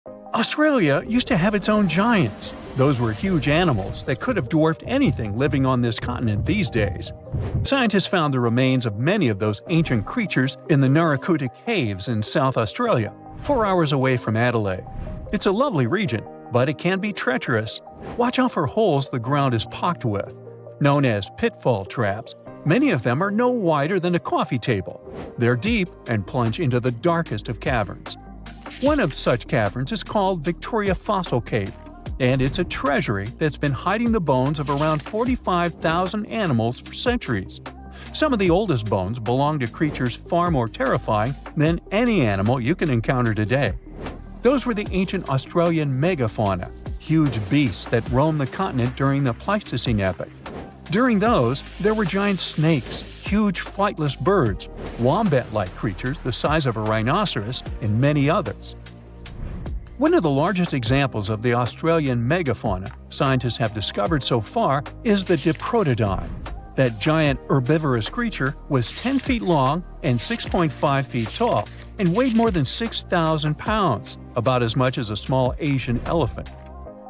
Australia used to have its own giants. Those were huge animals that could have dwarfed anything living on this continent these days. Scientists found the remains of many of those ancient creatures in the Narracuta Caves in South Australia, 4 hours away from Adelaide. It's a lovely region, but it can be treacherous. Watch out for holes the ground is pocked with. Known as pitfall traps, many of them are no wider than a coffee table. They're deep and plunge into the darkest of caverns. One of such caverns is called Victoria Fossil Cave, and it's a treasury that's been hiding the bones of around 45,000 animals for centuries. Some of the oldest bones belong to creatures far more terrifying than any animal you can encounter today. Those were the ancient Australian megafauna, huge beasts that roamed the continent during the Pleistocene epoch. During those, there were giant snakes, huge flightless birds, wombat-like creatures the size of a rhinoceros, and many others. One of the largest examples of the Australian megafauna scientists have discovered so far is the Diprotodon. That giant herbivorous creature was 10 feet long and 6.5 feet tall, and weighed more than 6,000 pounds, about as much as a small Asian elephant.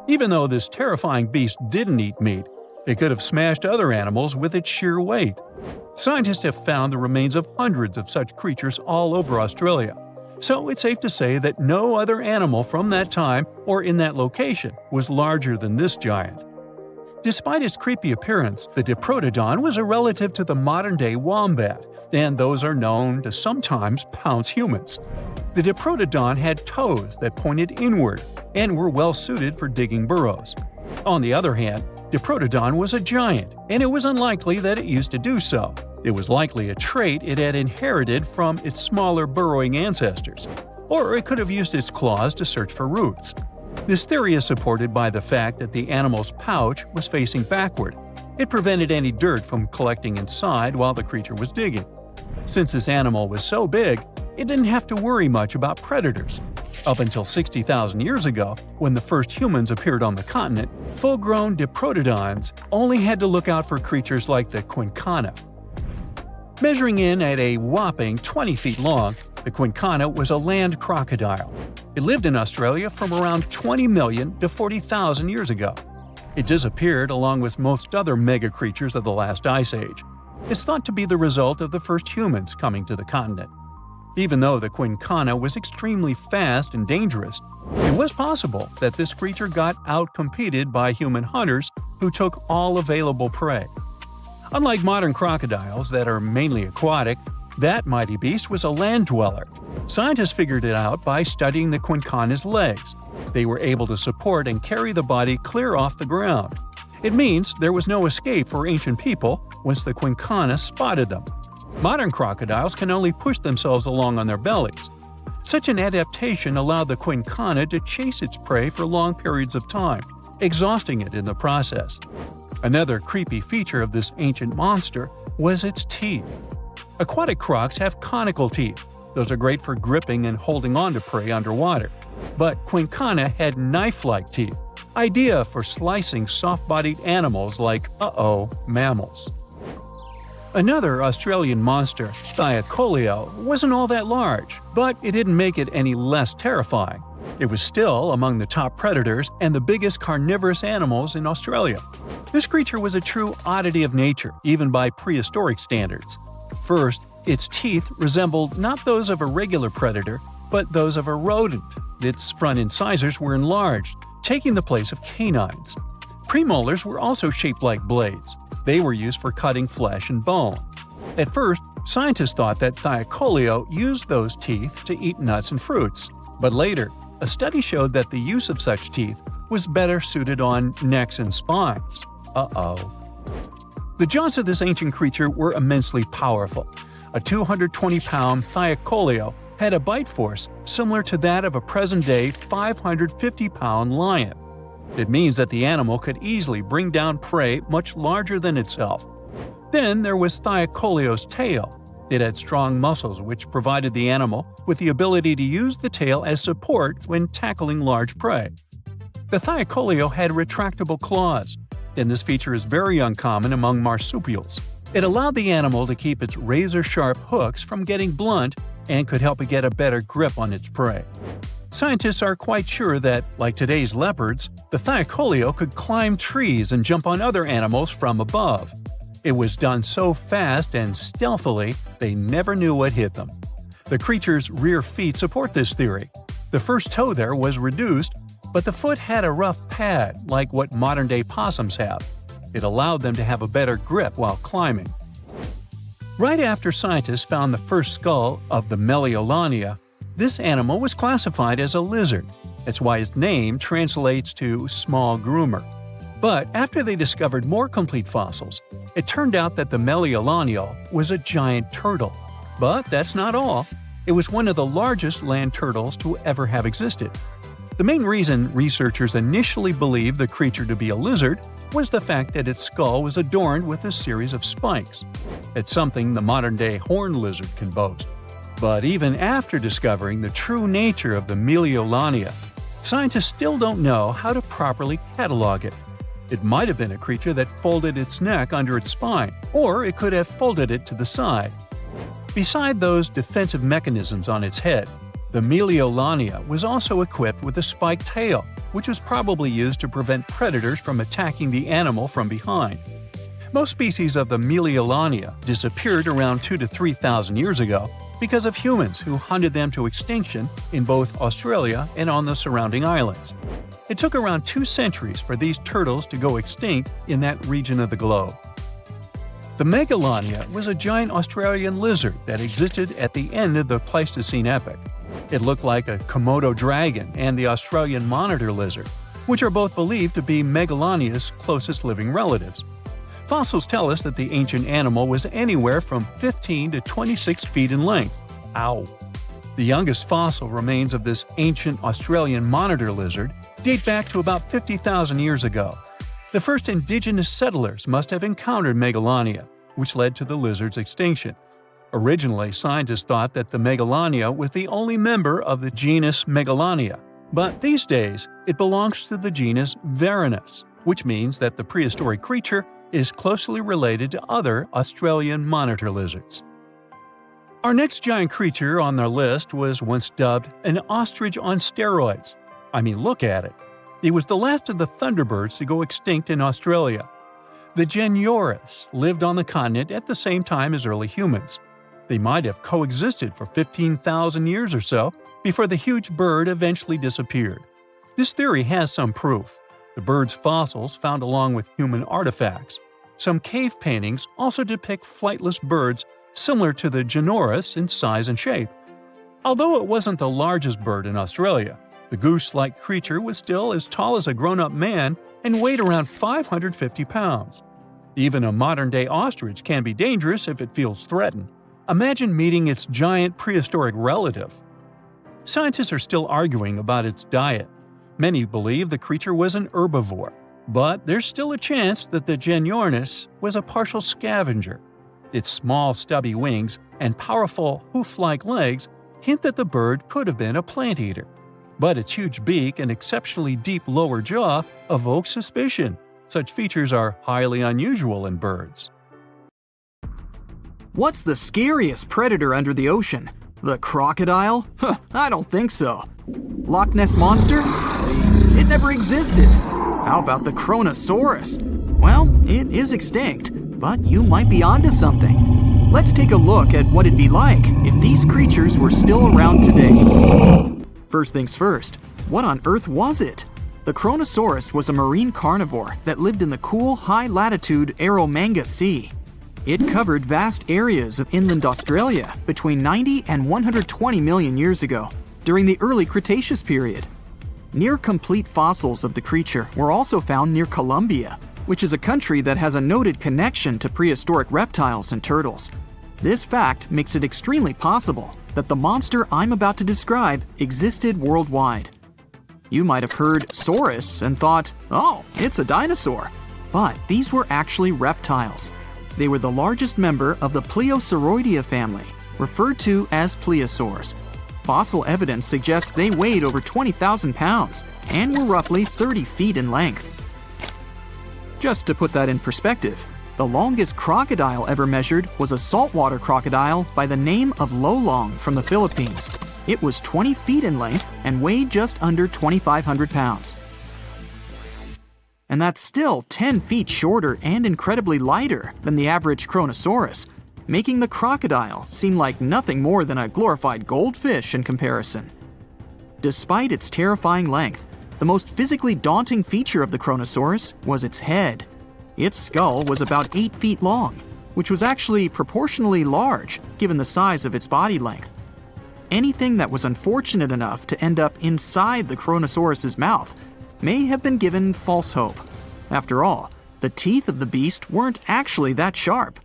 Even though this terrifying beast didn't eat meat, it could have smashed other animals with its sheer weight. Scientists have found the remains of hundreds of such creatures all over Australia, so it's safe to say that no other animal from that time or in that location was larger than this giant. Despite its creepy appearance, the Diprotodon was a relative to the modern-day wombat, and those are known to sometimes pounce humans. The Diprotodon had toes that pointed inward and were well suited for digging burrows. On the other hand, Diprotodon was a giant, and it was unlikely that it used to do so. It was likely a trait it had inherited from its smaller burrowing ancestors, or it could have used its claws to search for roots. This theory is supported by the fact that the animal's pouch was facing backward. It prevented any dirt from collecting inside while the creature was digging. Since this animal was so big, it didn't have to worry much about predators. Up until 60,000 years ago, when the first humans appeared on the continent, full-grown Diprotodons only had to look out for creatures like the quincana. Measuring in at a whopping 20 feet long, the quincana was a land crocodile. It lived in Australia from around 20 million to 40,000 years ago. It disappeared along with most other mega creatures of the last ice age. It's thought to be the result of the first humans coming to the continent. Even though the quincana was extremely fast and dangerous, it was possible that this creature got out-competed by human hunters who took all available prey. Unlike modern crocodiles that are mainly aquatic, that mighty beast was a land dweller. Scientists figured it out by studying the quincana's legs. They were able to support and carry the body clear off the ground. It means there was no escape for ancient people once the quincana spotted them. Modern crocodiles can only push themselves along on their bellies. Such an adaptation allowed the quincana to chase its prey for long periods of time, exhausting it in the process. Another creepy feature of this ancient monster was its teeth. Aquatic crocs have conical teeth. Those are great for gripping and holding on to prey underwater. But quincana had knife-like teeth, ideal for slicing soft-bodied animals like, mammals. Another Australian monster, Thylacoleo, wasn't all that large, but it didn't make it any less terrifying. It was still among the top predators and the biggest carnivorous animals in Australia. This creature was a true oddity of nature, even by prehistoric standards. First, its teeth resembled not those of a regular predator, but those of a rodent. Its front incisors were enlarged, taking the place of canines. Premolars were also shaped like blades. They were used for cutting flesh and bone. At first, scientists thought that Thylacoleo used those teeth to eat nuts and fruits. But later, a study showed that the use of such teeth was better suited on necks and spines. The jaws of this ancient creature were immensely powerful. A 220-pound Thylacoleo had a bite force similar to that of a present-day 550-pound lion. It means that the animal could easily bring down prey much larger than itself. Then there was Thylacoleo's tail. It had strong muscles which provided the animal with the ability to use the tail as support when tackling large prey. The Thylacoleo had retractable claws, and this feature is very uncommon among marsupials. It allowed the animal to keep its razor-sharp hooks from getting blunt and could help it get a better grip on its prey. Scientists are quite sure that, like today's leopards, the Thylacoleo could climb trees and jump on other animals from above. It was done so fast and stealthily, they never knew what hit them. The creature's rear feet support this theory. The first toe there was reduced, but the foot had a rough pad like what modern-day possums have. It allowed them to have a better grip while climbing. Right after scientists found the first skull of the Meliolania, this animal was classified as a lizard. That's why its name translates to small groomer. But after they discovered more complete fossils, it turned out that the Meliolania was a giant turtle. But that's not all. It was one of the largest land turtles to ever have existed. The main reason researchers initially believed the creature to be a lizard was the fact that its skull was adorned with a series of spikes. It's something the modern-day horned lizard can boast. But even after discovering the true nature of the Meliolania, scientists still don't know how to properly catalog it. It might have been a creature that folded its neck under its spine, or it could have folded it to the side. Beside those defensive mechanisms on its head, the Meliolania was also equipped with a spiked tail, which was probably used to prevent predators from attacking the animal from behind. Most species of the Meliolania disappeared around 2,000 to 3,000 years ago because of humans who hunted them to extinction in both Australia and on the surrounding islands. It took around 2 centuries for these turtles to go extinct in that region of the globe. The Megalania was a giant Australian lizard that existed at the end of the Pleistocene epoch. It looked like a Komodo dragon and the Australian monitor lizard, which are both believed to be Megalania's closest living relatives. Fossils tell us that the ancient animal was anywhere from 15 to 26 feet in length. Ow! The youngest fossil remains of this ancient Australian monitor lizard date back to about 50,000 years ago. The first indigenous settlers must have encountered Megalania, which led to the lizard's extinction. Originally, scientists thought that the Megalania was the only member of the genus Megalania, but these days it belongs to the genus Varanus, which means that the prehistoric creature is closely related to other Australian monitor lizards. Our next giant creature on their list was once dubbed an ostrich on steroids. I mean, look at it. It was the last of the thunderbirds to go extinct in Australia. The Genyornis lived on the continent at the same time as early humans. They might have coexisted for 15,000 years or so before the huge bird eventually disappeared. This theory has some proof. The bird's fossils found along with human artifacts. Some cave paintings also depict flightless birds similar to the Genyornis in size and shape. Although it wasn't the largest bird in Australia, the goose-like creature was still as tall as a grown-up man and weighed around 550 pounds. Even a modern-day ostrich can be dangerous if it feels threatened. Imagine meeting its giant prehistoric relative. Scientists are still arguing about its diet. Many believe the creature was an herbivore, but there's still a chance that the Genyornis was a partial scavenger. Its small, stubby wings and powerful hoof-like legs hint that the bird could have been a plant eater. But its huge beak and exceptionally deep lower jaw evoke suspicion. Such features are highly unusual in birds. What's the scariest predator under the ocean? The crocodile? I don't think so. Loch Ness Monster? Please, it never existed. How about the Kronosaurus? Well, it is extinct, but you might be onto something. Let's take a look at what it'd be like if these creatures were still around today. First things first, what on earth was it? The Kronosaurus was a marine carnivore that lived in the cool, high-latitude Eromanga Sea. It covered vast areas of inland Australia between 90 and 120 million years ago, during the early Cretaceous period. Near-complete fossils of the creature were also found near Colombia, which is a country that has a noted connection to prehistoric reptiles and turtles. This fact makes it extremely possible that the monster I'm about to describe existed worldwide. You might have heard saurus and thought, oh, it's a dinosaur. But these were actually reptiles. They were the largest member of the Pleosauroidea family, referred to as plesiosaurs. Fossil evidence suggests they weighed over 20,000 pounds and were roughly 30 feet in length. Just to put that in perspective, the longest crocodile ever measured was a saltwater crocodile by the name of Lolong from the Philippines. It was 20 feet in length and weighed just under 2,500 pounds. And that's still 10 feet shorter and incredibly lighter than the average Kronosaurus, making the crocodile seem like nothing more than a glorified goldfish in comparison. Despite its terrifying length, the most physically daunting feature of the Kronosaurus was its head. Its skull was about 8 feet long, which was actually proportionally large given the size of its body length. Anything that was unfortunate enough to end up inside the Kronosaurus's mouth may have been given false hope. After all, the teeth of the beast weren't actually that sharp.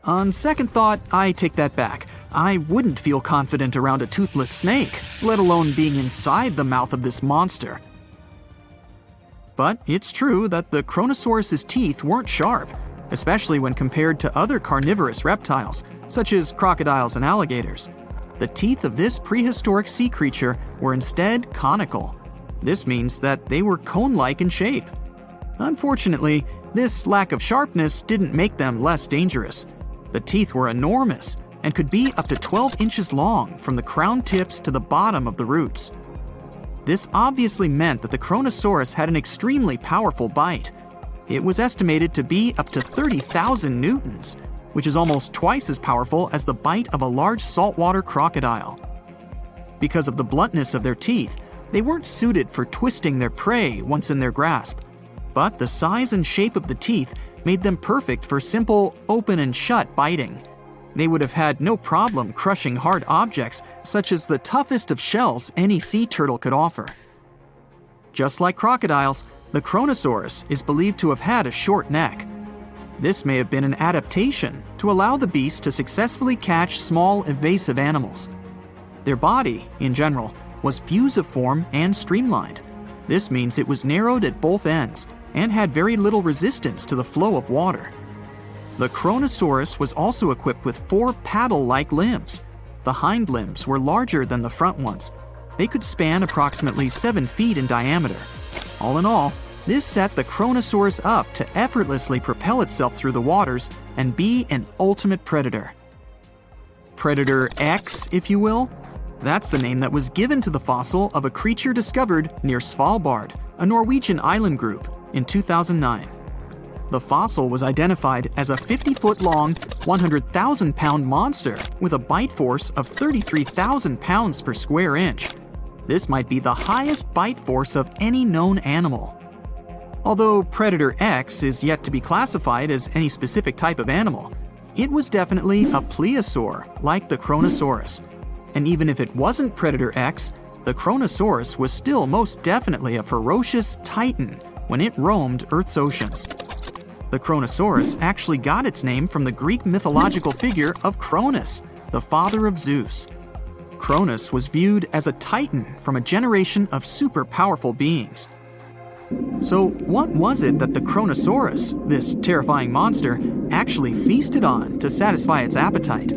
On second thought, I take that back. I wouldn't feel confident around a toothless snake, let alone being inside the mouth of this monster. But it's true that the Kronosaurus's teeth weren't sharp, especially when compared to other carnivorous reptiles, such as crocodiles and alligators. The teeth of this prehistoric sea creature were instead conical. This means that they were cone-like in shape. Unfortunately, this lack of sharpness didn't make them less dangerous. The teeth were enormous and could be up to 12 inches long from the crown tips to the bottom of the roots. This obviously meant that the Kronosaurus had an extremely powerful bite. It was estimated to be up to 30,000 newtons, which is almost twice as powerful as the bite of a large saltwater crocodile. Because of the bluntness of their teeth, they weren't suited for twisting their prey once in their grasp, but the size and shape of the teeth made them perfect for simple open and shut biting. They would have had no problem crushing hard objects such as the toughest of shells any sea turtle could offer. Just like crocodiles, the Kronosaurus is believed to have had a short neck. This may have been an adaptation to allow the beast to successfully catch small evasive animals. Their body, in general, was fusiform and streamlined. This means it was narrowed at both ends and had very little resistance to the flow of water. The Kronosaurus was also equipped with 4 paddle-like limbs. The hind limbs were larger than the front ones. They could span approximately 7 feet in diameter. All in all, this set the Kronosaurus up to effortlessly propel itself through the waters and be an ultimate predator. Predator X, if you will? That's the name that was given to the fossil of a creature discovered near Svalbard, a Norwegian island group, in 2009. The fossil was identified as a 50-foot-long, 100,000-pound monster with a bite force of 33,000 pounds per square inch. This might be the highest bite force of any known animal. Although Predator X is yet to be classified as any specific type of animal, it was definitely a plesiosaur like the Kronosaurus. And even if it wasn't Predator X, the Kronosaurus was still most definitely a ferocious titan when it roamed Earth's oceans. The Kronosaurus actually got its name from the Greek mythological figure of Cronus, the father of Zeus. Cronus was viewed as a titan from a generation of super powerful beings. So what was it that the Kronosaurus, this terrifying monster, actually feasted on to satisfy its appetite?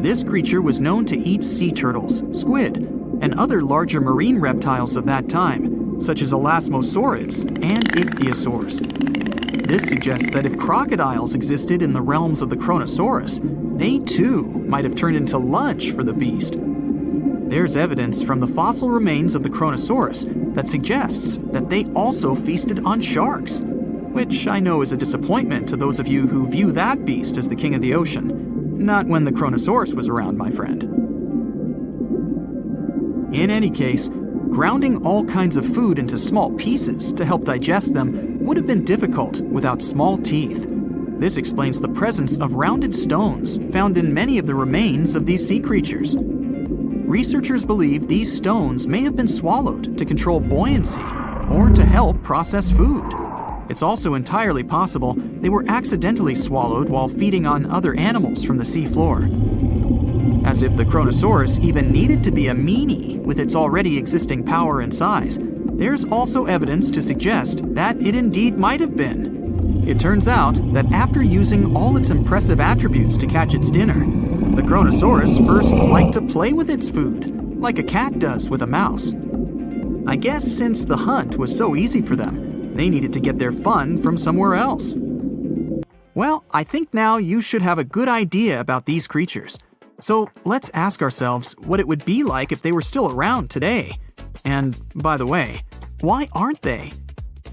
This creature was known to eat sea turtles, squid, and other larger marine reptiles of that time, such as elasmosaurids and ichthyosaurs. This suggests that if crocodiles existed in the realms of the Kronosaurus, they too might have turned into lunch for the beast. There's evidence from the fossil remains of the Kronosaurus that suggests that they also feasted on sharks, which I know is a disappointment to those of you who view that beast as the king of the ocean. Not when the Kronosaurus was around, my friend. In any case, grounding all kinds of food into small pieces to help digest them would have been difficult without small teeth. This explains the presence of rounded stones found in many of the remains of these sea creatures. Researchers believe these stones may have been swallowed to control buoyancy or to help process food. It's also entirely possible they were accidentally swallowed while feeding on other animals from the seafloor. As if the Kronosaurus even needed to be a meanie with its already existing power and size, there's also evidence to suggest that it indeed might have been. It turns out that after using all its impressive attributes to catch its dinner, the Kronosaurus first liked to play with its food, like a cat does with a mouse. I guess since the hunt was so easy for them, they needed to get their fun from somewhere else. Well, I think now you should have a good idea about these creatures. So let's ask ourselves what it would be like if they were still around today. And by the way, why aren't they?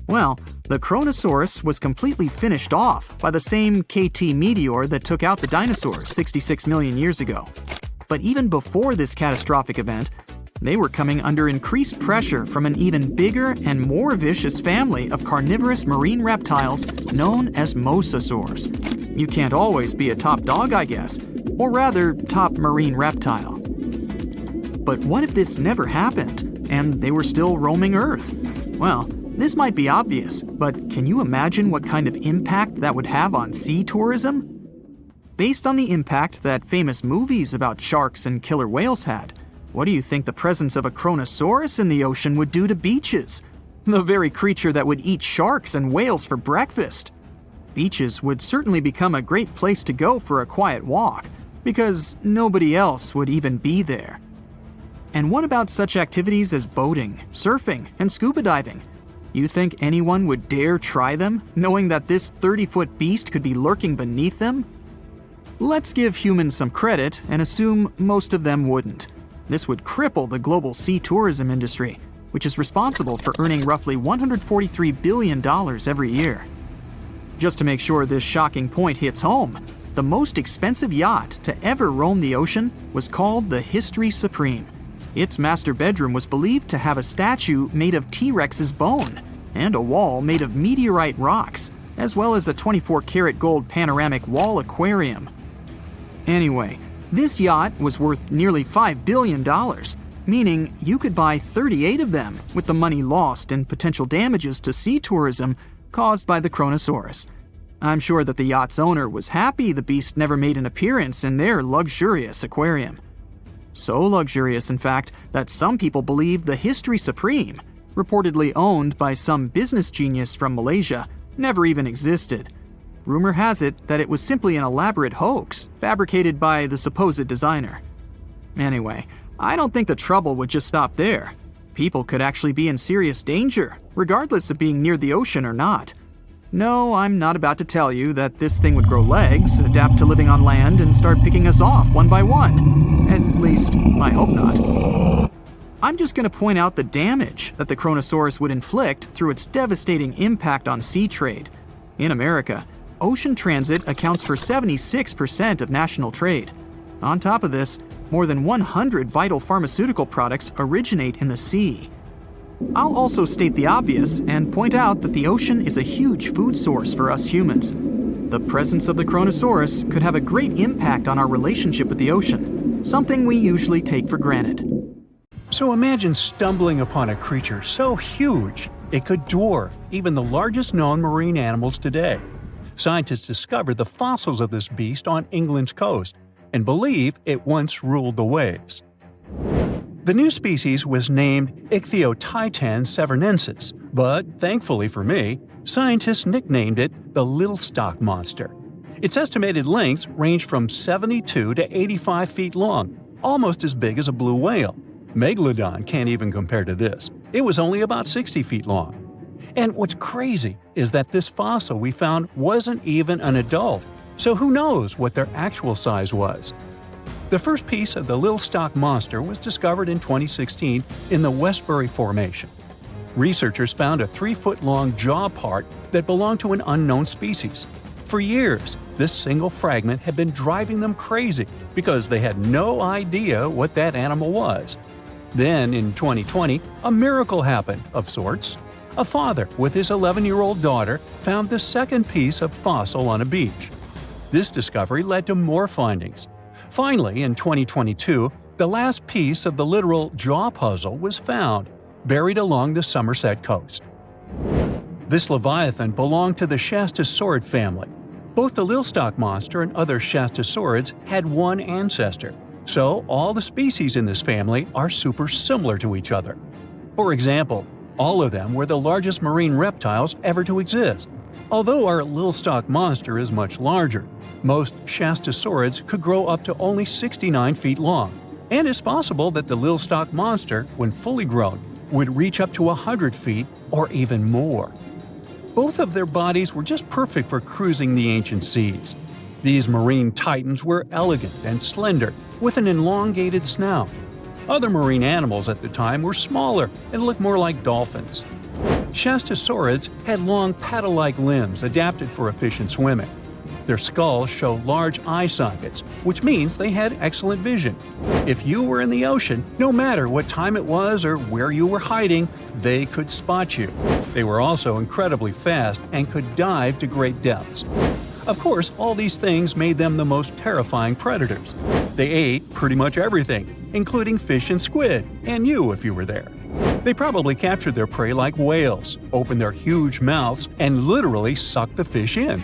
Well, the Kronosaurus was completely finished off by the same KT meteor that took out the dinosaurs 66 million years ago. But even before this catastrophic event, they were coming under increased pressure from an even bigger and more vicious family of carnivorous marine reptiles known as mosasaurs. You can't always be a top dog, I guess, or rather, top marine reptile. But what if this never happened, and they were still roaming Earth? Well, this might be obvious, but can you imagine what kind of impact that would have on sea tourism? Based on the impact that famous movies about sharks and killer whales had, what do you think the presence of a Kronosaurus in the ocean would do to beaches? The very creature that would eat sharks and whales for breakfast. Beaches would certainly become a great place to go for a quiet walk, because nobody else would even be there. And what about such activities as boating, surfing, and scuba diving? You think anyone would dare try them, knowing that this 30-foot beast could be lurking beneath them? Let's give humans some credit and assume most of them wouldn't. This would cripple the global sea tourism industry, which is responsible for earning roughly $143 billion every year. Just to make sure this shocking point hits home, the most expensive yacht to ever roam the ocean was called the History Supreme. Its master bedroom was believed to have a statue made of T-Rex's bone and a wall made of meteorite rocks, as well as a 24-karat gold panoramic wall aquarium. Anyway, this yacht was worth nearly $5 billion, meaning you could buy 38 of them with the money lost in potential damages to sea tourism caused by the Kronosaurus. I'm sure that the yacht's owner was happy the beast never made an appearance in their luxurious aquarium. So luxurious, in fact, that some people believe the History Supreme, reportedly owned by some business genius from Malaysia, never even existed. Rumor has it that it was simply an elaborate hoax fabricated by the supposed designer. Anyway, I don't think the trouble would just stop there. People could actually be in serious danger, regardless of being near the ocean or not. No, I'm not about to tell you that this thing would grow legs, adapt to living on land, and start picking us off one by one. At least, I hope not. I'm just going to point out the damage that the Kronosaurus would inflict through its devastating impact on sea trade. In America, ocean transit accounts for 76% of national trade. On top of this, more than 100 vital pharmaceutical products originate in the sea. I'll also state the obvious and point out that the ocean is a huge food source for us humans. The presence of the Kronosaurus could have a great impact on our relationship with the ocean, something we usually take for granted. So imagine stumbling upon a creature so huge it could dwarf even the largest known marine animals today. Scientists discovered the fossils of this beast on England's coast and believe it once ruled the waves. The new species was named Ichthyotitan severnensis, but thankfully for me, scientists nicknamed it the Little Stock Monster. Its estimated lengths range from 72 to 85 feet long, almost as big as a blue whale. Megalodon can't even compare to this. It was only about 60 feet long. And what's crazy is that this fossil we found wasn't even an adult, so who knows what their actual size was. The first piece of the Little Stock Monster was discovered in 2016 in the Westbury Formation. Researchers found a 3-foot-long jaw part that belonged to an unknown species. For years, this single fragment had been driving them crazy because they had no idea what that animal was. Then, in 2020, a miracle happened, of sorts. A father with his 11-year-old daughter found the second piece of fossil on a beach. This discovery led to more findings. Finally, in 2022, the last piece of the literal jaw puzzle was found, buried along the Somerset coast. This leviathan belonged to the Shastasaurid family. Both the Little Stock Monster and other Shastasaurids had one ancestor, so all the species in this family are super similar to each other. For example, all of them were the largest marine reptiles ever to exist. Although our Little Stock Monster is much larger, most Shastasaurids could grow up to only 69 feet long, and it's possible that the Little Stock Monster, when fully grown, would reach up to 100 feet or even more. Both of their bodies were just perfect for cruising the ancient seas. These marine titans were elegant and slender, with an elongated snout. Other marine animals at the time were smaller and looked more like dolphins. Shastosaurids had long paddle-like limbs adapted for efficient swimming. Their skulls show large eye sockets, which means they had excellent vision. If you were in the ocean, no matter what time it was or where you were hiding, they could spot you. They were also incredibly fast and could dive to great depths. Of course, all these things made them the most terrifying predators. They ate pretty much everything, including fish and squid, and you if you were there. They probably captured their prey like whales, opened their huge mouths, and literally sucked the fish in.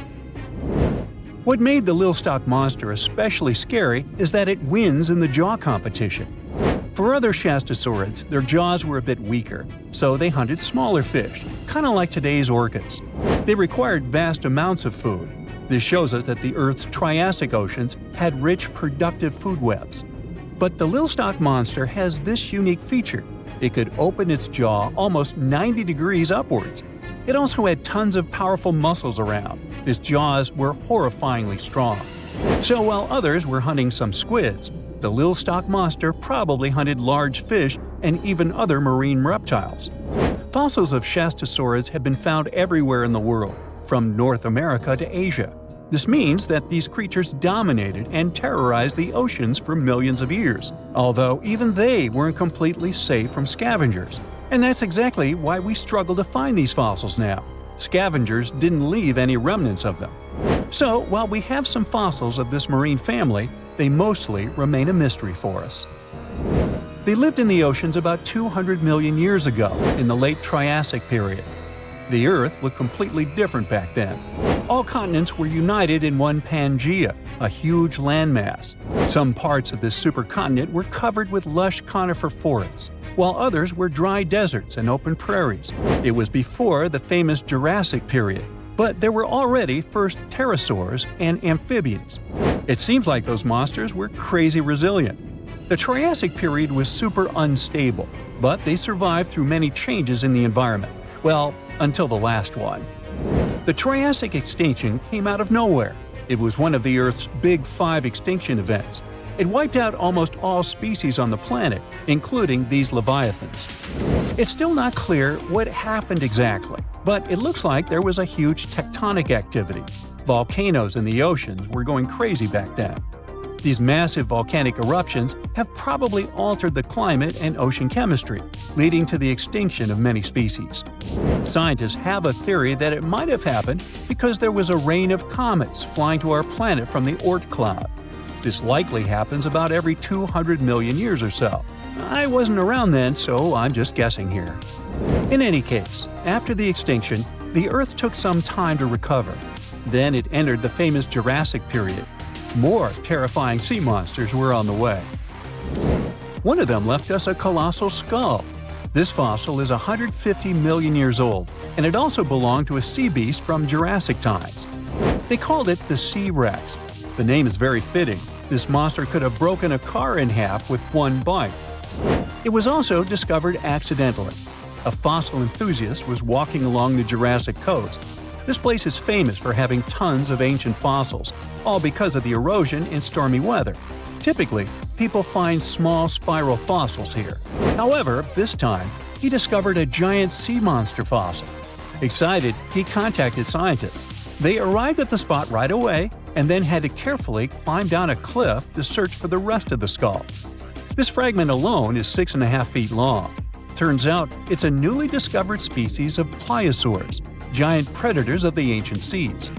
What made the Lillestock monster especially scary is that it wins in the jaw competition. For other Shastosaurids, their jaws were a bit weaker, so they hunted smaller fish, kind of like today's orcas. They required vast amounts of food. This shows us that the Earth's Triassic oceans had rich, productive food webs. But the Lillestock monster has this unique feature. It could open its jaw almost 90 degrees upwards. It also had tons of powerful muscles around. Its jaws were horrifyingly strong. So while others were hunting some squids, the Lillestock monster probably hunted large fish and even other marine reptiles. Fossils of Shastosaurids have been found everywhere in the world, from North America to Asia. This means that these creatures dominated and terrorized the oceans for millions of years, although even they weren't completely safe from scavengers. And that's exactly why we struggle to find these fossils now. Scavengers didn't leave any remnants of them. So, while we have some fossils of this marine family, they mostly remain a mystery for us. They lived in the oceans about 200 million years ago, in the late Triassic period. The Earth looked completely different back then. All continents were united in one Pangaea, a huge landmass. Some parts of this supercontinent were covered with lush conifer forests, while others were dry deserts and open prairies. It was before the famous Jurassic period, but there were already first pterosaurs and amphibians. It seems like those monsters were crazy resilient. The Triassic period was super unstable, but they survived through many changes in the environment. Well, until the last one. The Triassic extinction came out of nowhere. It was one of the Earth's Big Five extinction events. It wiped out almost all species on the planet, including these leviathans. It's still not clear what happened exactly, but it looks like there was a huge tectonic activity. Volcanoes in the oceans were going crazy back then. These massive volcanic eruptions have probably altered the climate and ocean chemistry, leading to the extinction of many species. Scientists have a theory that it might have happened because there was a rain of comets flying to our planet from the Oort cloud. This likely happens about every 200 million years or so. I wasn't around then, so I'm just guessing here. In any case, after the extinction, the Earth took some time to recover. Then it entered the famous Jurassic period. More terrifying sea monsters were on the way. One of them left us a colossal skull. This fossil is 150 million years old, and it also belonged to a sea beast from Jurassic times. They called it the Sea Rex. The name is very fitting. This monster could have broken a car in half with one bite. It was also discovered accidentally. A fossil enthusiast was walking along the Jurassic coast. This place is famous for having tons of ancient fossils, all because of the erosion and stormy weather. Typically, people find small spiral fossils here. However, this time, he discovered a giant sea monster fossil. Excited, he contacted scientists. They arrived at the spot right away and then had to carefully climb down a cliff to search for the rest of the skull. This fragment alone is 6.5 feet long. Turns out it's a newly discovered species of pliosaurs, giant predators of the ancient seas.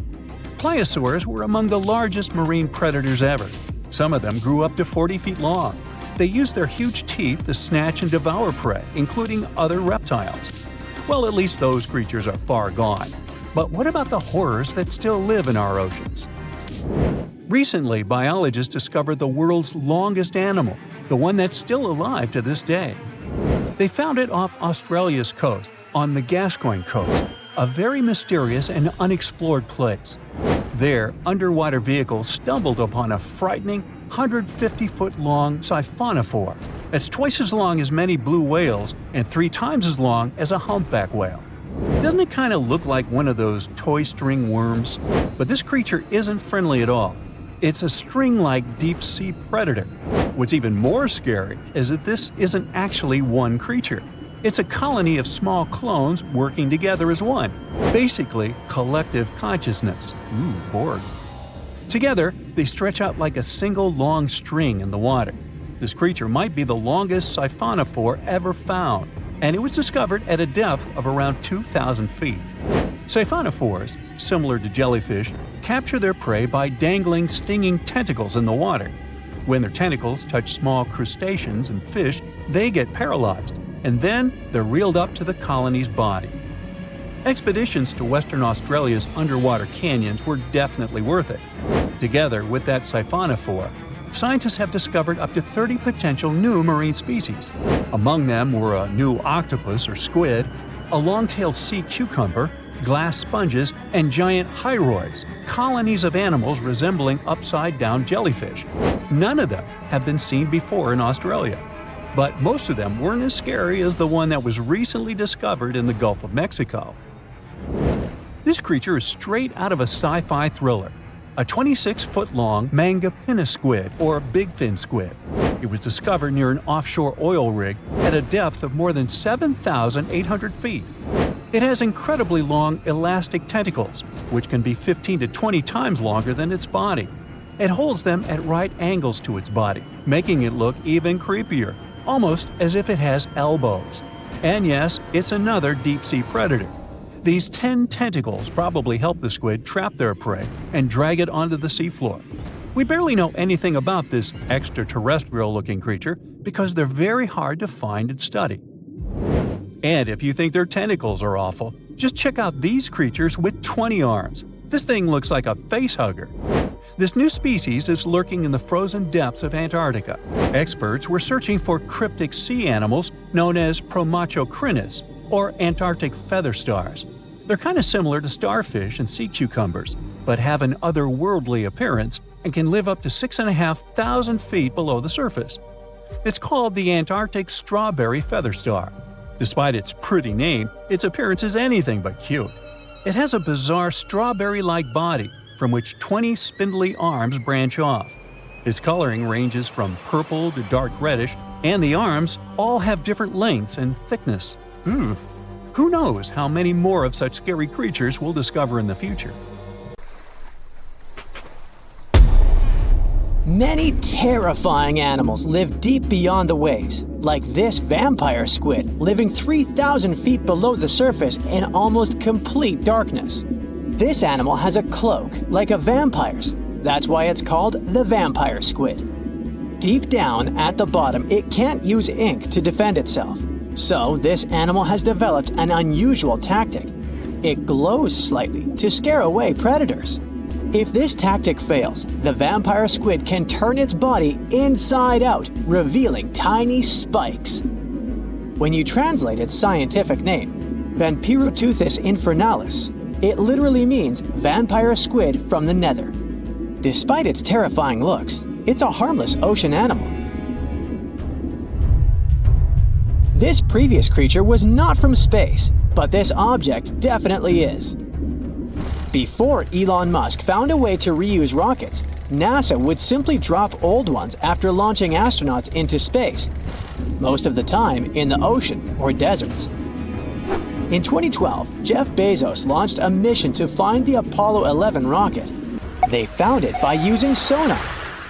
Pliosaurs were among the largest marine predators ever. Some of them grew up to 40 feet long. They used their huge teeth to snatch and devour prey, including other reptiles. Well, at least those creatures are far gone. But what about the horrors that still live in our oceans? Recently, biologists discovered the world's longest animal, the one that's still alive to this day. They found it off Australia's coast, on the Gascoyne coast, a very mysterious and unexplored place. There, underwater vehicles stumbled upon a frightening 150-foot-long siphonophore. That's twice as long as many blue whales and 3 times as long as a humpback whale. Doesn't it kind of look like one of those toy string worms? But this creature isn't friendly at all. It's a string-like deep-sea predator. What's even more scary is that this isn't actually one creature. It's a colony of small clones working together as one. Basically, collective consciousness. Ooh, Borg. Together, they stretch out like a single long string in the water. This creature might be the longest siphonophore ever found, and it was discovered at a depth of around 2,000 feet. Siphonophores, similar to jellyfish, capture their prey by dangling stinging tentacles in the water. When their tentacles touch small crustaceans and fish, they get paralyzed, and then they're reeled up to the colony's body. Expeditions to Western Australia's underwater canyons were definitely worth it. Together with that siphonophore, scientists have discovered up to 30 potential new marine species. Among them were a new octopus or squid, a long-tailed sea cucumber, glass sponges, and giant hyroids, colonies of animals resembling upside-down jellyfish. None of them have been seen before in Australia, but most of them weren't as scary as the one that was recently discovered in the Gulf of Mexico. This creature is straight out of a sci-fi thriller, a 26-foot-long manga pinna squid or bigfin squid. It was discovered near an offshore oil rig at a depth of more than 7,800 feet. It has incredibly long elastic tentacles, which can be 15 to 20 times longer than its body. It holds them at right angles to its body, making it look even creepier, almost as if it has elbows. And yes, it's another deep-sea predator. These 10 tentacles probably help the squid trap their prey and drag it onto the seafloor. We barely know anything about this extraterrestrial-looking creature because they're very hard to find and study. And if you think their tentacles are awful, just check out these creatures with 20 arms. This thing looks like a facehugger. This new species is lurking in the frozen depths of Antarctica. Experts were searching for cryptic sea animals known as Promachocrinis, or Antarctic feather stars. They're kind of similar to starfish and sea cucumbers, but have an otherworldly appearance and can live up to 6,500 feet below the surface. It's called the Antarctic strawberry feather star. Despite its pretty name, its appearance is anything but cute. It has a bizarre strawberry-like body from which 20 spindly arms branch off. Its coloring ranges from purple to dark reddish, and the arms all have different lengths and thickness. Who knows how many more of such scary creatures we'll discover in the future. Many terrifying animals live deep beyond the waves, like this vampire squid living 3,000 feet below the surface in almost complete darkness. This animal has a cloak, like a vampire's. That's why it's called the vampire squid. Deep down at the bottom, it can't use ink to defend itself. So this animal has developed an unusual tactic. It glows slightly to scare away predators. If this tactic fails, the vampire squid can turn its body inside out, revealing tiny spikes. When you translate its scientific name, Vampiroteuthis infernalis, it literally means vampire squid from the nether. Despite its terrifying looks, it's a harmless ocean animal. This previous creature was not from space, but this object definitely is. Before Elon Musk found a way to reuse rockets, NASA would simply drop old ones after launching astronauts into space, most of the time in the ocean or deserts. In 2012, Jeff Bezos launched a mission to find the Apollo 11 rocket. They found it by using sonar,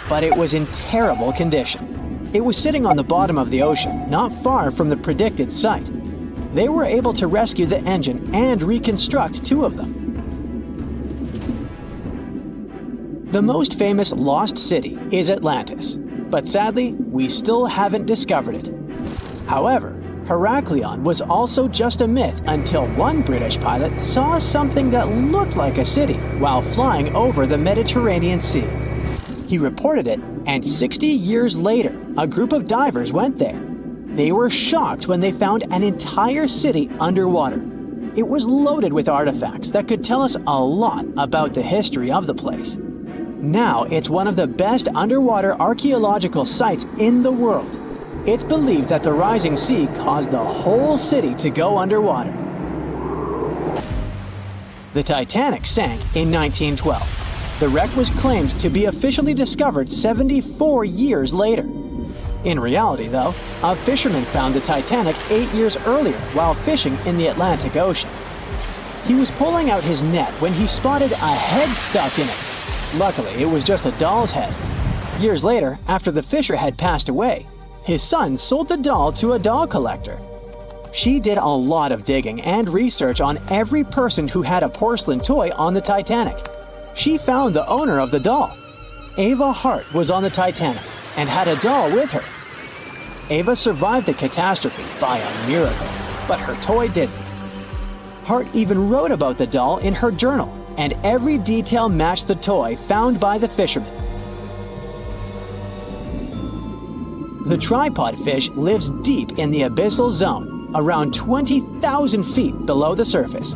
but it was in terrible condition. It was sitting on the bottom of the ocean, not far from the predicted site. They were able to rescue the engine and reconstruct 2 of them. The most famous lost city is Atlantis, but sadly, we still haven't discovered it. However, Heraklion was also just a myth until one British pilot saw something that looked like a city while flying over the Mediterranean Sea. He reported it, and 60 years later, a group of divers went there. They were shocked when they found an entire city underwater. It was loaded with artifacts that could tell us a lot about the history of the place. Now it's one of the best underwater archaeological sites in the world. It's believed that the rising sea caused the whole city to go underwater. The Titanic sank in 1912. The wreck was claimed to be officially discovered 74 years later. In reality, though, a fisherman found the Titanic 8 years earlier while fishing in the Atlantic Ocean. He was pulling out his net when he spotted a head stuck in it. Luckily, it was just a doll's head. Years later, after the fisher had passed away, his son sold the doll to a doll collector. She did a lot of digging and research on every person who had a porcelain toy on the Titanic. She found the owner of the doll. Ava Hart was on the Titanic and had a doll with her. Ava survived the catastrophe by a miracle, but her toy didn't. Hart even wrote about the doll in her journal, and every detail matched the toy found by the fisherman. The tripod fish lives deep in the abyssal zone, around 20,000 feet below the surface.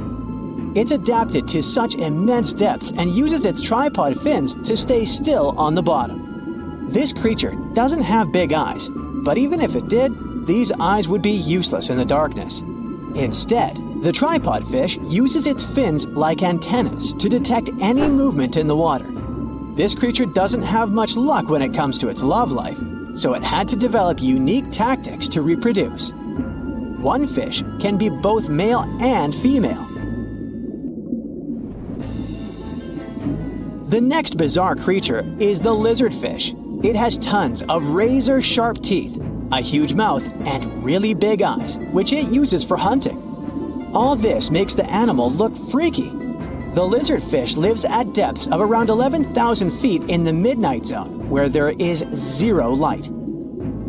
It's adapted to such immense depths and uses its tripod fins to stay still on the bottom. This creature doesn't have big eyes, but even if it did, these eyes would be useless in the darkness. Instead, the tripod fish uses its fins like antennas to detect any movement in the water. This creature doesn't have much luck when it comes to its love life, so it had to develop unique tactics to reproduce. One fish can be both male and female. The next bizarre creature is the lizardfish. It has tons of razor-sharp teeth, a huge mouth, and really big eyes, which it uses for hunting. All this makes the animal look freaky. The lizardfish lives at depths of around 11,000 feet in the midnight zone, where there is zero light.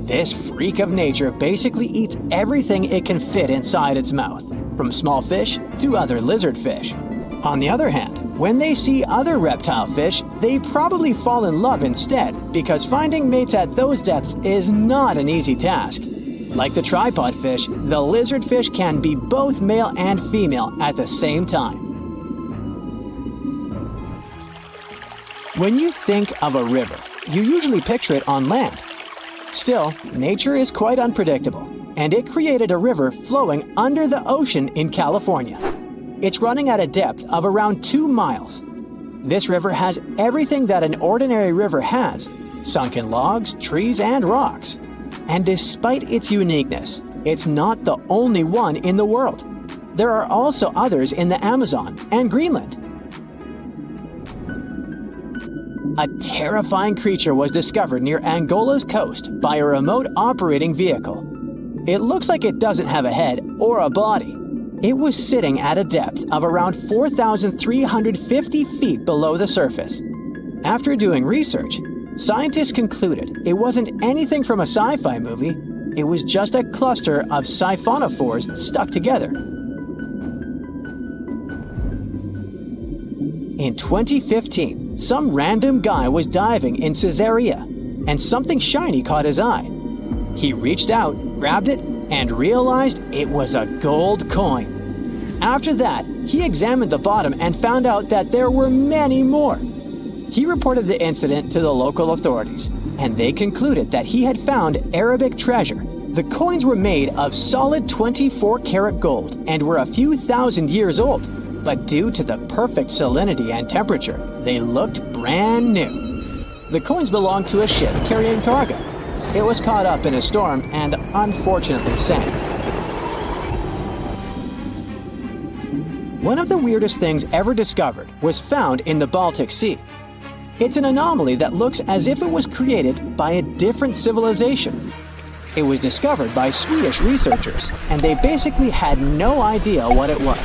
This freak of nature basically eats everything it can fit inside its mouth, from small fish to other lizardfish. On the other hand, when they see other reptile fish, they probably fall in love instead, because finding mates at those depths is not an easy task. Like the tripod fish, the lizardfish can be both male and female at the same time. When you think of a river, you usually picture it on land. Still, nature is quite unpredictable, and it created a river flowing under the ocean in California. It's running at a depth of around 2 miles. This river has everything that an ordinary river has: sunken logs, trees, and rocks. And despite its uniqueness, it's not the only one in the world. There are also others in the Amazon and Greenland. A terrifying creature was discovered near Angola's coast by a remote operating vehicle. It looks like it doesn't have a head or a body. It was sitting at a depth of around 4,350 feet below the surface. After doing research, scientists concluded it wasn't anything from a sci-fi movie. It was just a cluster of siphonophores stuck together. In 2015, some random guy was diving in Caesarea, and something shiny caught his eye. He reached out, grabbed it, and realized it was a gold coin. After that, he examined the bottom and found out that there were many more. He reported the incident to the local authorities, and they concluded that he had found Arabic treasure. The coins were made of solid 24-karat gold and were a few thousand years old, but due to the perfect salinity and temperature, they looked brand new. The coins belonged to a ship carrying cargo. It was caught up in a storm and unfortunately sank. One of the weirdest things ever discovered was found in the Baltic Sea. It's an anomaly that looks as if it was created by a different civilization. It was discovered by Swedish researchers, and they basically had no idea what it was.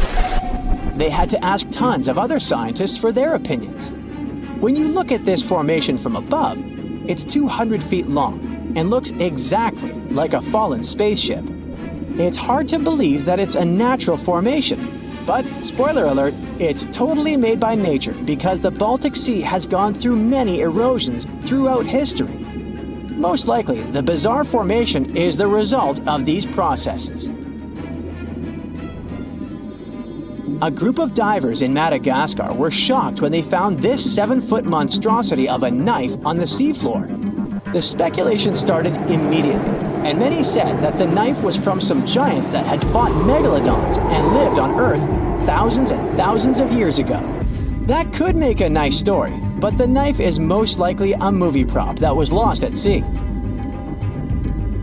They had to ask tons of other scientists for their opinions. When you look at this formation from above, it's 200 feet long and looks exactly like a fallen spaceship. It's hard to believe that it's a natural formation, but spoiler alert, it's totally made by nature because the Baltic Sea has gone through many erosions throughout history. Most likely, the bizarre formation is the result of these processes. A group of divers in Madagascar were shocked when they found this 7-foot monstrosity of a knife on the seafloor. The speculation started immediately, and many said that the knife was from some giants that had fought megalodons and lived on Earth thousands and thousands of years ago. That could make a nice story, but the knife is most likely a movie prop that was lost at sea.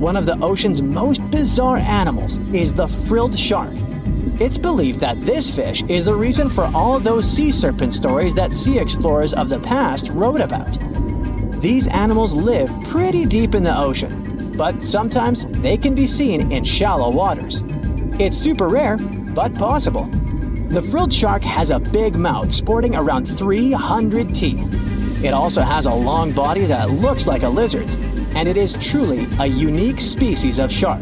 one of the ocean's most bizarre animals is the frilled shark. It's believed that this fish is the reason for all those sea serpent stories that sea explorers of the past wrote about. These animals live pretty deep in the ocean, but sometimes they can be seen in shallow waters. It's super rare, but possible. The frilled shark has a big mouth sporting around 300 teeth. It also has a long body that looks like a lizard's, and it is truly a unique species of shark.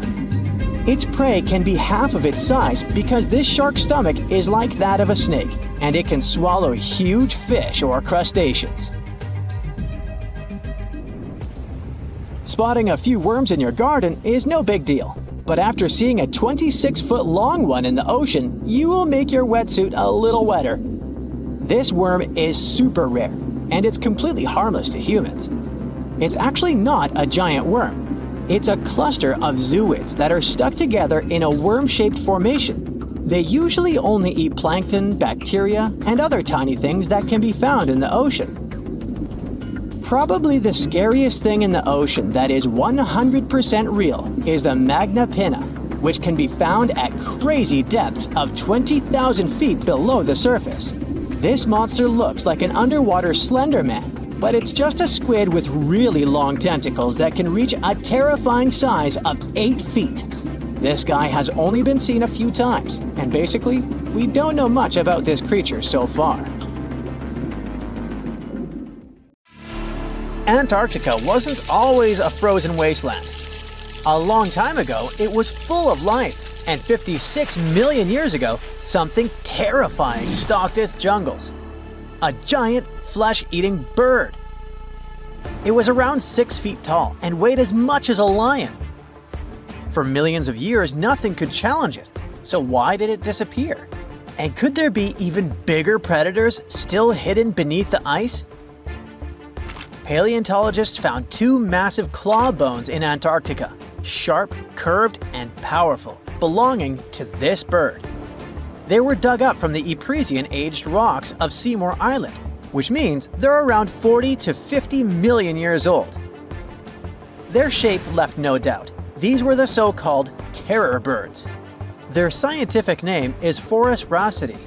Its prey can be half of its size because this shark's stomach is like that of a snake, and it can swallow huge fish or crustaceans. Spotting a few worms in your garden is no big deal, but after seeing a 26-foot-long one in the ocean, you will make your wetsuit a little wetter. This worm is super rare, and it's completely harmless to humans. It's actually not a giant worm. It's a cluster of zooids that are stuck together in a worm-shaped formation. They usually only eat plankton, bacteria, and other tiny things that can be found in the ocean. Probably the scariest thing in the ocean that is 100% real is the magna pinna, which can be found at crazy depths of 20,000 feet below the surface. This monster looks like an underwater Slender Man, but it's just a squid with really long tentacles that can reach a terrifying size of 8 feet. This guy has only been seen a few times, and basically, we don't know much about this creature so far. Antarctica wasn't always a frozen wasteland. A long time ago, it was full of life, and 56 million years ago, something terrifying stalked its jungles. A giant, flesh-eating bird. It was around 6 feet tall and weighed as much as a lion. For millions of years, nothing could challenge it, so why did it disappear? And could there be even bigger predators still hidden beneath the ice? Paleontologists found 2 massive claw bones in Antarctica, sharp, curved, and powerful, belonging to this bird. They were dug up from the Epresian-aged rocks of Seymour Island, which means they're around 40 to 50 million years old. Their shape left no doubt. These were the so-called terror birds. Their scientific name is Forus raceti,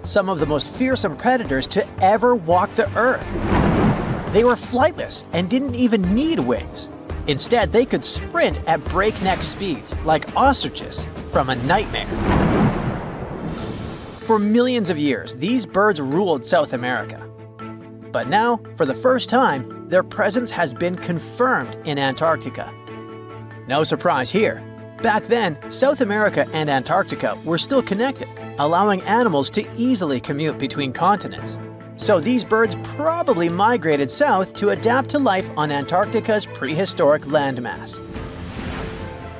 some of the most fearsome predators to ever walk the earth. They were flightless and didn't even need wings. Instead, they could sprint at breakneck speeds, like ostriches from a nightmare. For millions of years, these birds ruled South America. But now, for the first time, their presence has been confirmed in Antarctica. No surprise here. Back then, South America and Antarctica were still connected, allowing animals to easily commute between continents. So these birds probably migrated south to adapt to life on Antarctica's prehistoric landmass.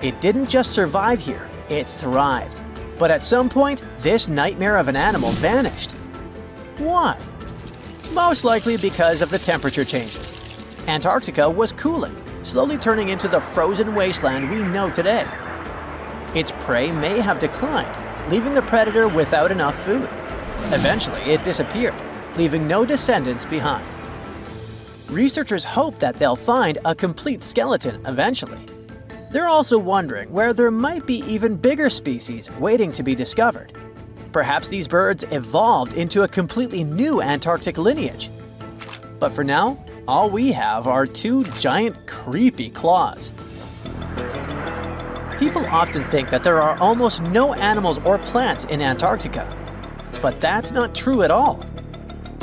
It didn't just survive here, it thrived. But at some point, this nightmare of an animal vanished. Why? Most likely because of the temperature changes. Antarctica was cooling, slowly turning into the frozen wasteland we know today. Its prey may have declined, leaving the predator without enough food. Eventually, it disappeared, leaving no descendants behind. Researchers hope that they'll find a complete skeleton eventually. They're also wondering where there might be even bigger species waiting to be discovered. Perhaps these birds evolved into a completely new Antarctic lineage. But for now, all we have are 2 giant, creepy claws. People often think that there are almost no animals or plants in Antarctica. But that's not true at all.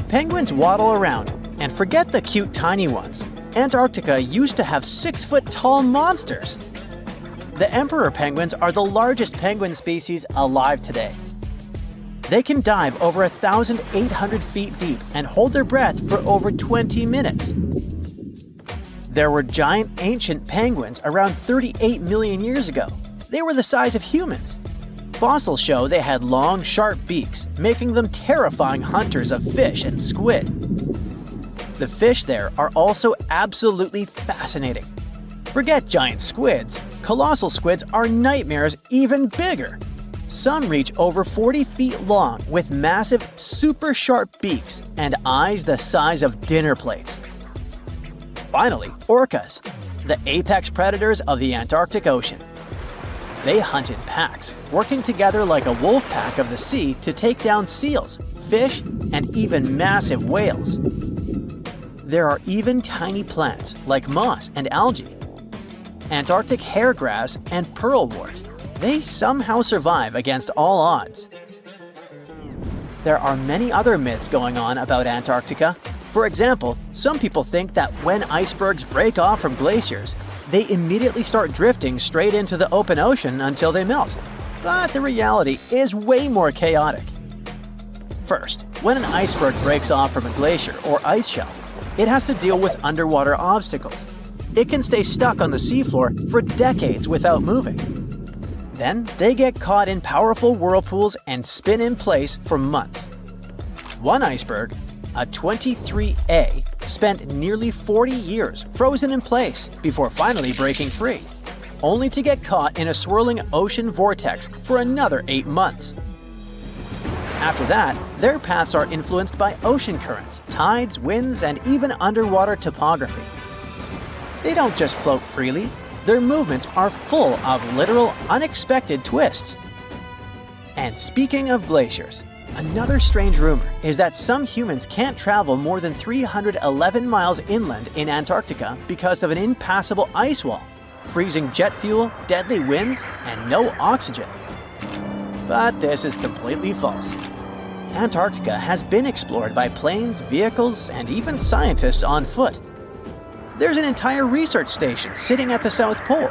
Penguins waddle around, and forget the cute tiny ones. Antarctica used to have 6-foot-tall monsters. The emperor penguins are the largest penguin species alive today. They can dive over 1,800 feet deep and hold their breath for over 20 minutes. There were giant ancient penguins around 38 million years ago. They were the size of humans. Fossils show they had long, sharp beaks, making them terrifying hunters of fish and squid. The fish there are also absolutely fascinating. Forget giant squids. Colossal squids are nightmares even bigger. Some reach over 40 feet long with massive, super sharp beaks and eyes the size of dinner plates. Finally, orcas. the apex predators of the Antarctic Ocean. They hunt in packs, working together like a wolf pack of the sea to take down seals, fish, and even massive whales. There are even tiny plants like moss and algae, Antarctic hairgrass and pearlwort. They somehow survive against all odds. There are many other myths going on about Antarctica. For example, some people think that when icebergs break off from glaciers, they immediately start drifting straight into the open ocean until they melt. But the reality is way more chaotic. First, when an iceberg breaks off from a glacier or ice shelf, it has to deal with underwater obstacles. It can stay stuck on the seafloor for decades without moving. Then they get caught in powerful whirlpools and spin in place for months. One iceberg, a 23A, spent nearly 40 years frozen in place before finally breaking free, only to get caught in a swirling ocean vortex for another 8 months. After that, their paths are influenced by ocean currents, tides, winds, and even underwater topography. They don't just float freely, their movements are full of literal, unexpected twists. And speaking of glaciers, another strange rumor is that some humans can't travel more than 311 miles inland in Antarctica because of an impassable ice wall, freezing jet fuel, deadly winds, and no oxygen. But this is completely false. Antarctica has been explored by planes, vehicles, and even scientists on foot. There's an entire research station sitting at the South Pole.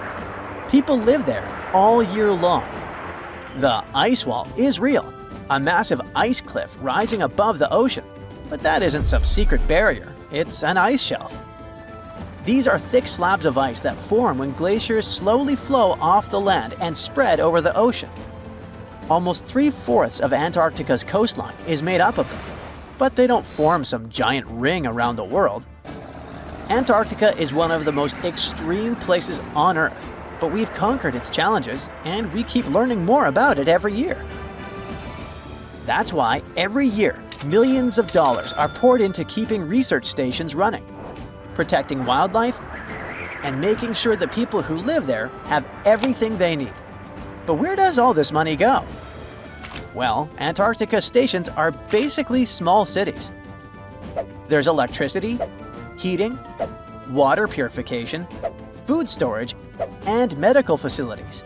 People live there all year long. The ice wall is real, a massive ice cliff rising above the ocean. But that isn't some secret barrier, it's an ice shelf. These are thick slabs of ice that form when glaciers slowly flow off the land and spread over the ocean. Almost 3/4 of Antarctica's coastline is made up of them, but they don't form some giant ring around the world. Antarctica is one of the most extreme places on Earth, but we've conquered its challenges and we keep learning more about it every year. That's why every year, millions of dollars are poured into keeping research stations running, protecting wildlife, and making sure the people who live there have everything they need. But where does all this money go? Well, Antarctica stations are basically small cities. There's electricity, heating, water purification, food storage, and medical facilities.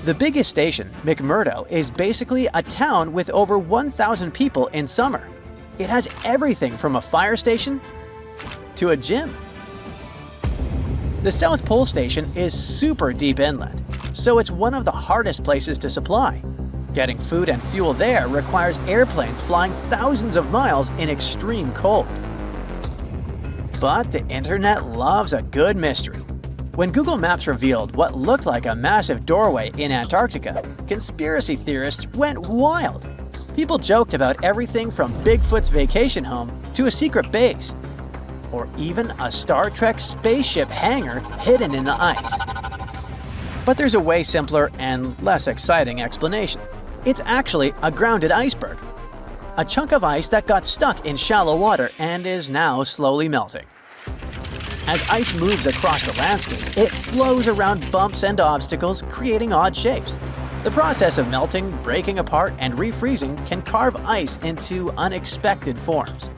The biggest station, McMurdo, is basically a town with over 1,000 people in summer. It has everything from a fire station to a gym. The South Pole Station is super deep inland, so it's one of the hardest places to supply. Getting food and fuel there requires airplanes flying thousands of miles in extreme cold. But the internet loves a good mystery. When Google Maps revealed what looked like a massive doorway in Antarctica, conspiracy theorists went wild. People joked about everything from Bigfoot's vacation home to a secret base, or even a Star Trek spaceship hangar hidden in the ice. But there's a way simpler and less exciting explanation. It's actually a grounded iceberg, a chunk of ice that got stuck in shallow water and is now slowly melting. As ice moves across the landscape, it flows around bumps and obstacles, creating odd shapes. The process of melting, breaking apart, and refreezing can carve ice into unexpected forms.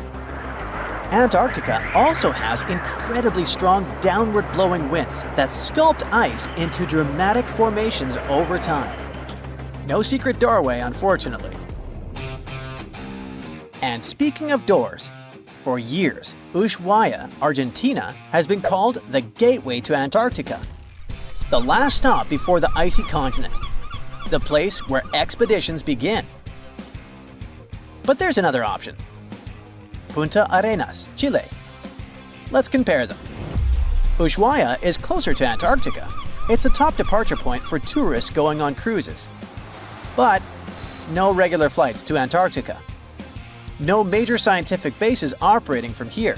Antarctica also has incredibly strong downward-blowing winds that sculpt ice into dramatic formations over time. No secret doorway, unfortunately. And speaking of doors, for years, Ushuaia, Argentina, has been called the gateway to Antarctica. The last stop before the icy continent. The place where expeditions begin. But there's another option. Punta Arenas, Chile. Let's compare them. Ushuaia is closer to Antarctica. It's the top departure point for tourists going on cruises. But no regular flights to Antarctica. No major scientific bases operating from here.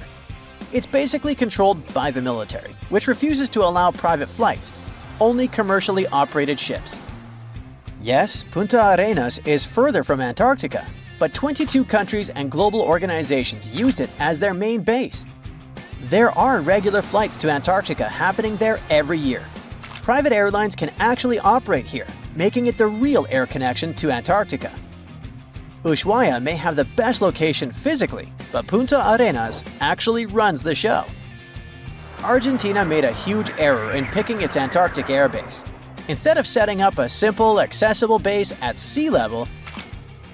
It's basically controlled by the military, which refuses to allow private flights, only commercially operated ships. Yes, Punta Arenas is further from Antarctica, but 22 countries and global organizations use it as their main base. There are regular flights to Antarctica happening there every year. Private airlines can actually operate here, making it the real air connection to Antarctica. Ushuaia may have the best location physically, but Punta Arenas actually runs the show. Argentina made a huge error in picking its Antarctic airbase. Instead of setting up a simple, accessible base at sea level,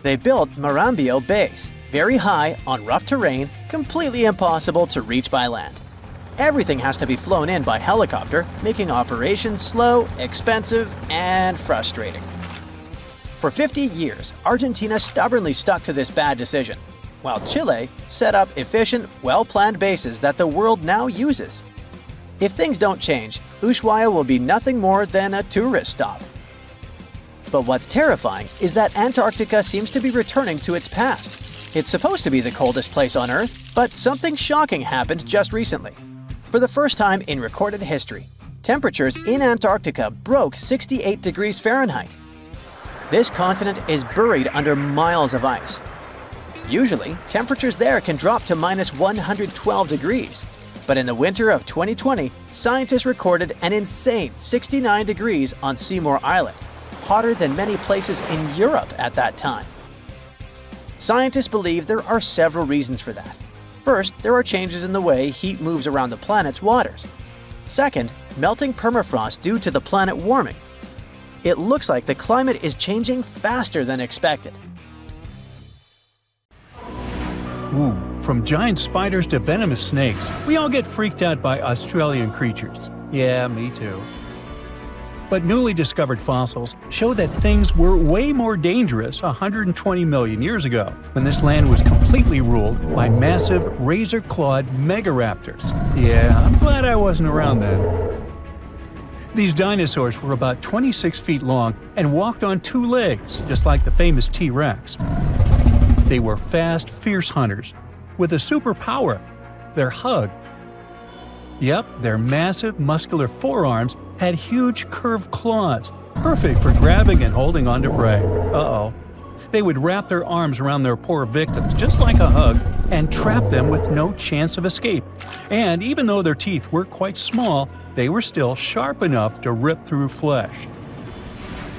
they built Marambio Base, very high, on rough terrain, completely impossible to reach by land. Everything has to be flown in by helicopter, making operations slow, expensive, and frustrating. For 50 years, Argentina stubbornly stuck to this bad decision, while Chile set up efficient, well-planned bases that the world now uses. If things don't change, Ushuaia will be nothing more than a tourist stop. But what's terrifying is that Antarctica seems to be returning to its past. It's supposed to be the coldest place on Earth, but something shocking happened just recently. For the first time in recorded history, temperatures in Antarctica broke 68 degrees Fahrenheit. This continent is buried under miles of ice. Usually, temperatures there can drop to minus 112 degrees. But in the winter of 2020, scientists recorded an insane 69 degrees on Seymour Island, hotter than many places in Europe at that time. Scientists believe there are several reasons for that. First, there are changes in the way heat moves around the planet's waters. Second, melting permafrost due to the planet warming. It looks like the climate is changing faster than expected. Ooh, from giant spiders to venomous snakes, we all get freaked out by Australian creatures. Yeah, me too. But newly discovered fossils show that things were way more dangerous 120 million years ago, when this land was completely ruled by massive razor-clawed megaraptors. Yeah, I'm glad I wasn't around then. These dinosaurs were about 26 feet long and walked on two legs, just like the famous T-Rex. They were fast, fierce hunters, with a superpower: their hug. Yep, their massive, muscular forearms had huge curved claws, perfect for grabbing and holding onto prey. Uh-oh. They would wrap their arms around their poor victims, just like a hug, and trap them with no chance of escape. And even though their teeth were quite small, they were still sharp enough to rip through flesh.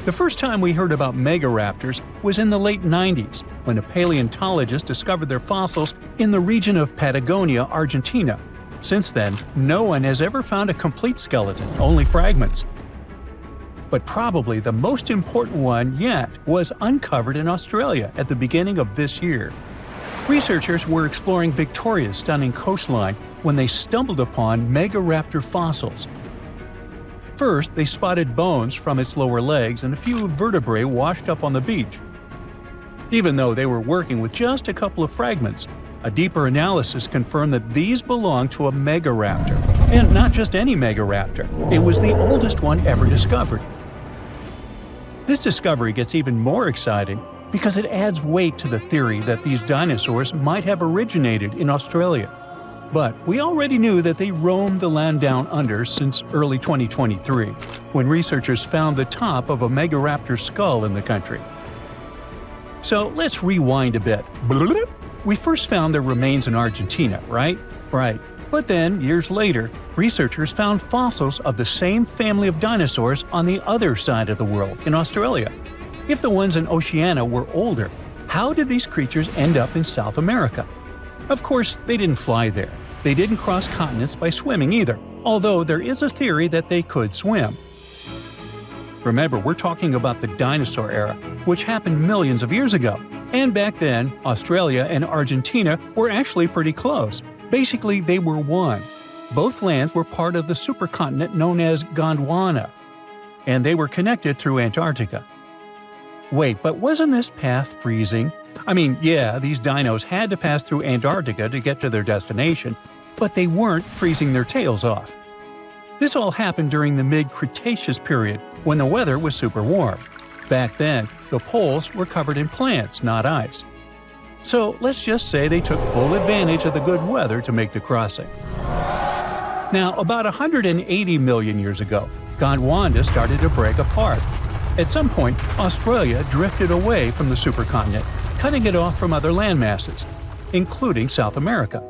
The first time we heard about megaraptors was in the late 90s, when a paleontologist discovered their fossils in the region of Patagonia, Argentina. Since then, no one has ever found a complete skeleton, only fragments. But probably the most important one yet was uncovered in Australia at the beginning of this year. Researchers were exploring Victoria's stunning coastline when they stumbled upon megaraptor fossils. First, they spotted bones from its lower legs and a few vertebrae washed up on the beach. Even though they were working with just a couple of fragments, a deeper analysis confirmed that these belonged to a megaraptor. And not just any megaraptor, it was the oldest one ever discovered. This discovery gets even more exciting because it adds weight to the theory that these dinosaurs might have originated in Australia. But we already knew that they roamed the land down under since early 2023, when researchers found the top of a megaraptor skull in the country. So let's rewind a bit. We first found their remains in Argentina, right? Right. But then, years later, researchers found fossils of the same family of dinosaurs on the other side of the world, in Australia. If the ones in Oceania were older, how did these creatures end up in South America? Of course, they didn't fly there. They didn't cross continents by swimming either, although there is a theory that they could swim. Remember, we're talking about the dinosaur era, which happened millions of years ago. And back then, Australia and Argentina were actually pretty close. Basically, they were one. Both lands were part of the supercontinent known as Gondwana, and they were connected through Antarctica. Wait, but wasn't this path freezing? I mean, yeah, these dinos had to pass through Antarctica to get to their destination, but they weren't freezing their tails off. This all happened during the mid-Cretaceous period, when the weather was super warm. Back then, the poles were covered in plants, not ice. So let's just say they took full advantage of the good weather to make the crossing. Now, about 180 million years ago, Gondwana started to break apart. At some point, Australia drifted away from the supercontinent, cutting it off from other landmasses, including South America.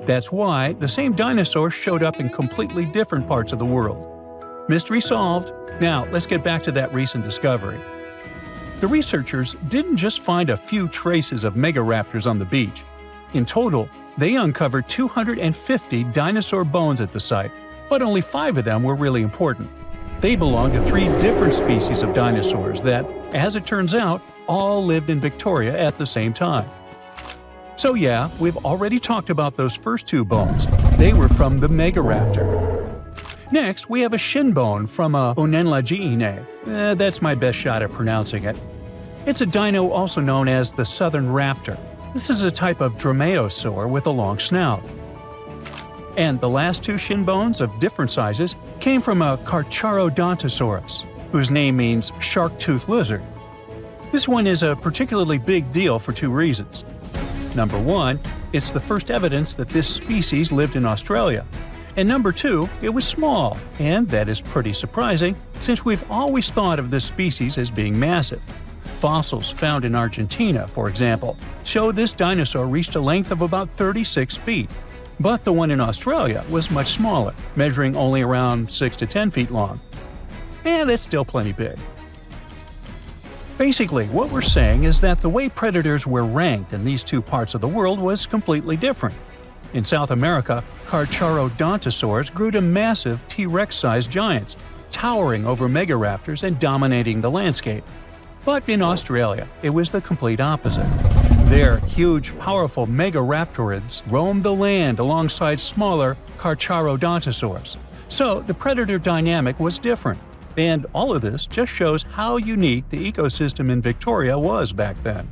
That's why the same dinosaur showed up in completely different parts of the world. Mystery solved. Now, let's get back to that recent discovery. The researchers didn't just find a few traces of megaraptors on the beach. In total, they uncovered 250 dinosaur bones at the site, but only 5 of them were really important. They belonged to 3 different species of dinosaurs that, as it turns out, all lived in Victoria at the same time. So yeah, we've already talked about those first 2 bones. They were from the megaraptor. Next, we have a shin bone from a unpenetrable. That's my best shot at pronouncing it. It's a dino also known as the southern raptor. This is a type of dromaeosaur with a long snout. And the last 2 shin bones of different sizes came from a Carcharodontosaurus, whose name means shark-toothed lizard. This one is a particularly big deal for 2 reasons. Number 1, it's the first evidence that this species lived in Australia. And number 2, it was small, and that is pretty surprising since we've always thought of this species as being massive. Fossils found in Argentina, for example, show this dinosaur reached a length of about 36 feet. But the one in Australia was much smaller, measuring only around 6 to 10 feet long. And that's still plenty big. Basically, what we're saying is that the way predators were ranked in these 2 parts of the world was completely different. In South America, Carcharodontosaurs grew to massive T-Rex-sized giants, towering over megaraptors and dominating the landscape. But in Australia, it was the complete opposite. There, huge, powerful megaraptorids roamed the land alongside smaller Carcharodontosaurs. So the predator dynamic was different. And all of this just shows how unique the ecosystem in Victoria was back then.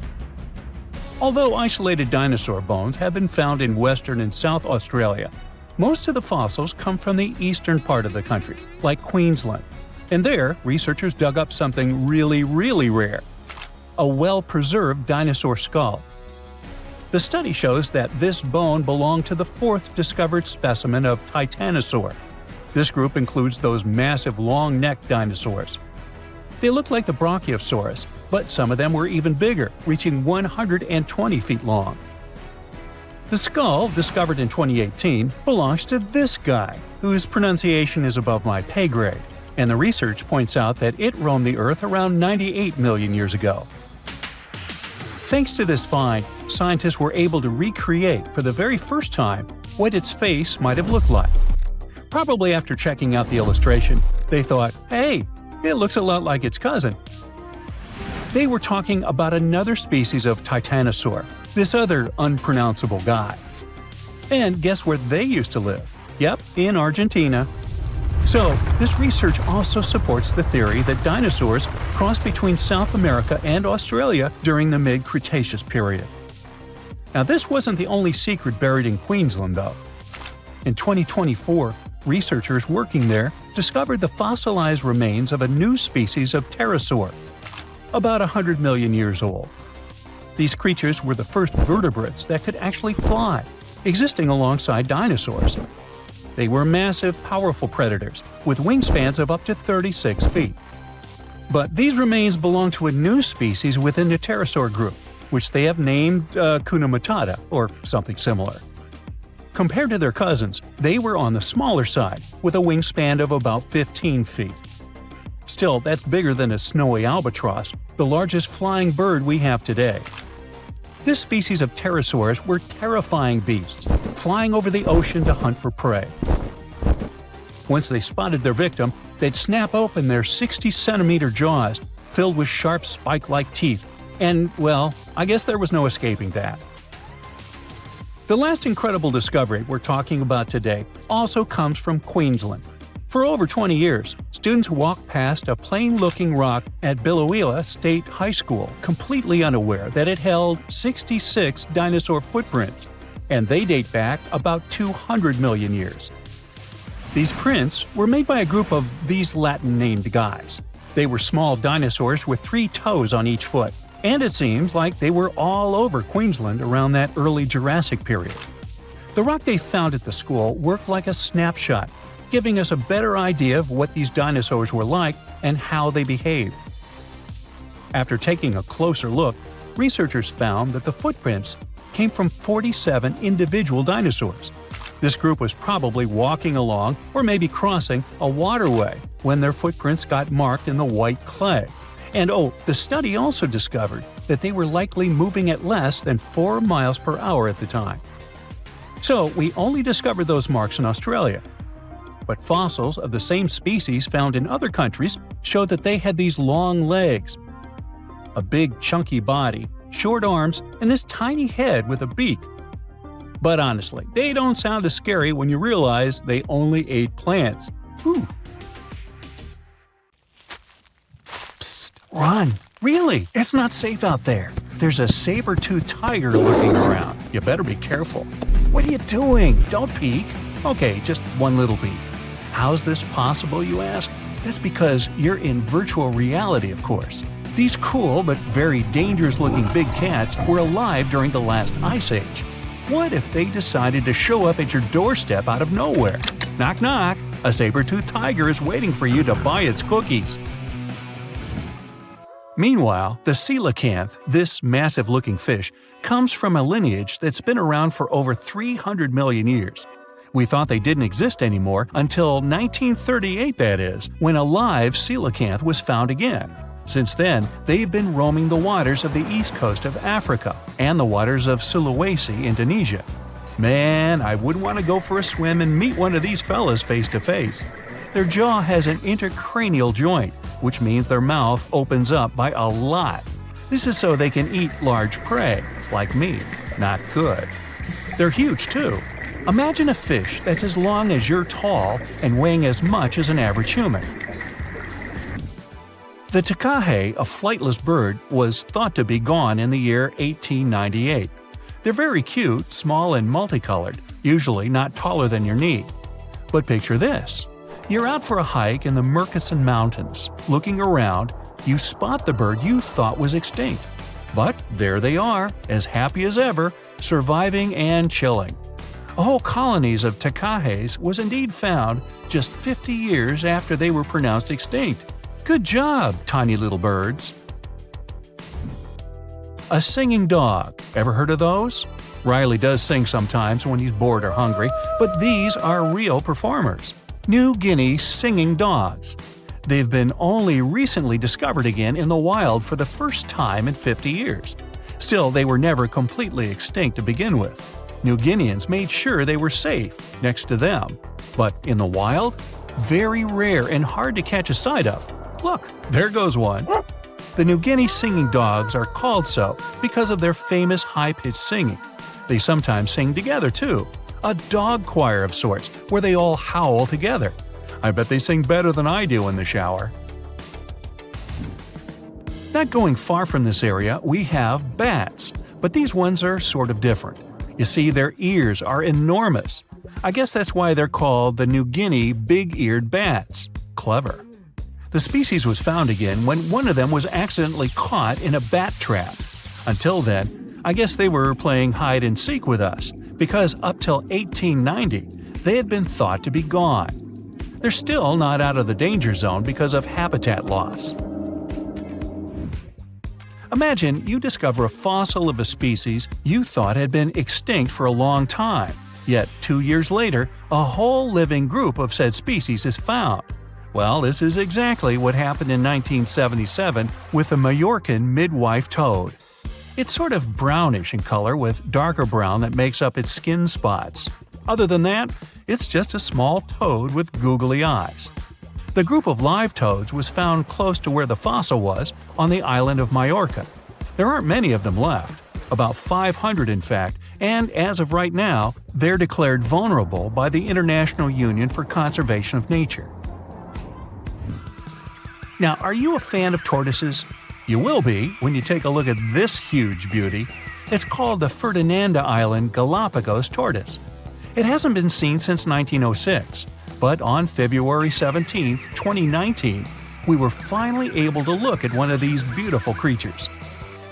Although isolated dinosaur bones have been found in Western and South Australia, most of the fossils come from the eastern part of the country, like Queensland. And there, researchers dug up something really, really rare – a well-preserved dinosaur skull. The study shows that this bone belonged to the 4th discovered specimen of Titanosaur. This group includes those massive long-necked dinosaurs. They look like the Brachiosaurus, but some of them were even bigger, reaching 120 feet long. The skull, discovered in 2018, belongs to this guy, whose pronunciation is above my pay grade, and the research points out that it roamed the Earth around 98 million years ago. Thanks to this find, scientists were able to recreate, for the very first time, what its face might have looked like. Probably after checking out the illustration, they thought, hey, it looks a lot like its cousin. They were talking about another species of Titanosaur, this other unpronounceable guy. And guess where they used to live? Yep, in Argentina. So, this research also supports the theory that dinosaurs crossed between South America and Australia during the mid-Cretaceous period. Now, this wasn't the only secret buried in Queensland, though. In 2024, researchers working there discovered the fossilized remains of a new species of pterosaur, about 100 million years old. These creatures were the first vertebrates that could actually fly, existing alongside dinosaurs. They were massive, powerful predators, with wingspans of up to 36 feet. But these remains belong to a new species within the pterosaur group, which they have named Kunamatata, or something similar. Compared to their cousins, they were on the smaller side, with a wingspan of about 15 feet. Still, that's bigger than a snowy albatross, the largest flying bird we have today. This species of pterosaurs were terrifying beasts, flying over the ocean to hunt for prey. Once they spotted their victim, they'd snap open their 60-centimeter jaws, filled with sharp spike-like teeth, and, well, I guess there was no escaping that. The last incredible discovery we're talking about today also comes from Queensland. For over 20 years, students walked past a plain-looking rock at Biloela State High School completely unaware that it held 66 dinosaur footprints, and they date back about 200 million years. These prints were made by a group of these Latin-named guys. They were small dinosaurs with 3 toes on each foot, and it seems like they were all over Queensland around that early Jurassic period. The rock they found at the school worked like a snapshot, giving us a better idea of what these dinosaurs were like and how they behaved. After taking a closer look, researchers found that the footprints came from 47 individual dinosaurs. This group was probably walking along or maybe crossing a waterway when their footprints got marked in the white clay. And the study also discovered that they were likely moving at less than 4 miles per hour at the time. So we only discovered those marks in Australia. But fossils of the same species found in other countries showed that they had these long legs, a big chunky body, short arms, and this tiny head with a beak. But honestly, they don't sound as scary when you realize they only ate plants. Whew. Psst, run! Really? It's not safe out there. There's a saber-toothed tiger lurking around. You better be careful. What are you doing? Don't peek. Okay, just one little peek. How's this possible, you ask? That's because you're in virtual reality, of course. These cool but very dangerous-looking big cats were alive during the last ice age. What if they decided to show up at your doorstep out of nowhere? Knock knock, a saber-toothed tiger is waiting for you to buy its cookies. Meanwhile, the coelacanth, this massive-looking fish, comes from a lineage that's been around for over 300 million years. We thought they didn't exist anymore until 1938, that is, when a live coelacanth was found again. Since then, they've been roaming the waters of the east coast of Africa and the waters of Sulawesi, Indonesia. Man, I wouldn't want to go for a swim and meet one of these fellas face to face. Their jaw has an intercranial joint, which means their mouth opens up by a lot. This is so they can eat large prey, like me. Not good. They're huge, too. Imagine a fish that's as long as you're tall and weighing as much as an average human. The takahe, a flightless bird, was thought to be gone in the year 1898. They're very cute, small and multicolored, usually not taller than your knee. But picture this. You're out for a hike in the Murchison Mountains. Looking around, you spot the bird you thought was extinct. But there they are, as happy as ever, surviving and chilling. Whole colonies of takahes was indeed found just 50 years after they were pronounced extinct. Good job, tiny little birds. A singing dog. Ever heard of those? Riley does sing sometimes when he's bored or hungry, but these are real performers. New Guinea singing dogs. They've been only recently discovered again in the wild for the first time in 50 years. Still, they were never completely extinct to begin with. New Guineans made sure they were safe next to them. But in the wild? Very rare and hard to catch a sight of. Look, there goes one. The New Guinea singing dogs are called so because of their famous high-pitched singing. They sometimes sing together, too. A dog choir of sorts, where they all howl together. I bet they sing better than I do in the shower. Not going far from this area, we have bats, but these ones are sort of different. You see, their ears are enormous. I guess that's why they're called the New Guinea big-eared bats. Clever. The species was found again when one of them was accidentally caught in a bat trap. Until then, I guess they were playing hide-and-seek with us, because up till 1890, they had been thought to be gone. They're still not out of the danger zone because of habitat loss. Imagine you discover a fossil of a species you thought had been extinct for a long time, yet 2 years later, a whole living group of said species is found. Well, this is exactly what happened in 1977 with the Majorcan midwife toad. It's sort of brownish in color with darker brown that makes up its skin spots. Other than that, it's just a small toad with googly eyes. The group of live toads was found close to where the fossil was, on the island of Majorca. There aren't many of them left, about 500 in fact, and as of right now, they're declared vulnerable by the International Union for Conservation of Nature. Now, are you a fan of tortoises? You will be when you take a look at this huge beauty. It's called the Ferdinanda Island Galapagos tortoise. It hasn't been seen since 1906, but on February 17, 2019, we were finally able to look at one of these beautiful creatures.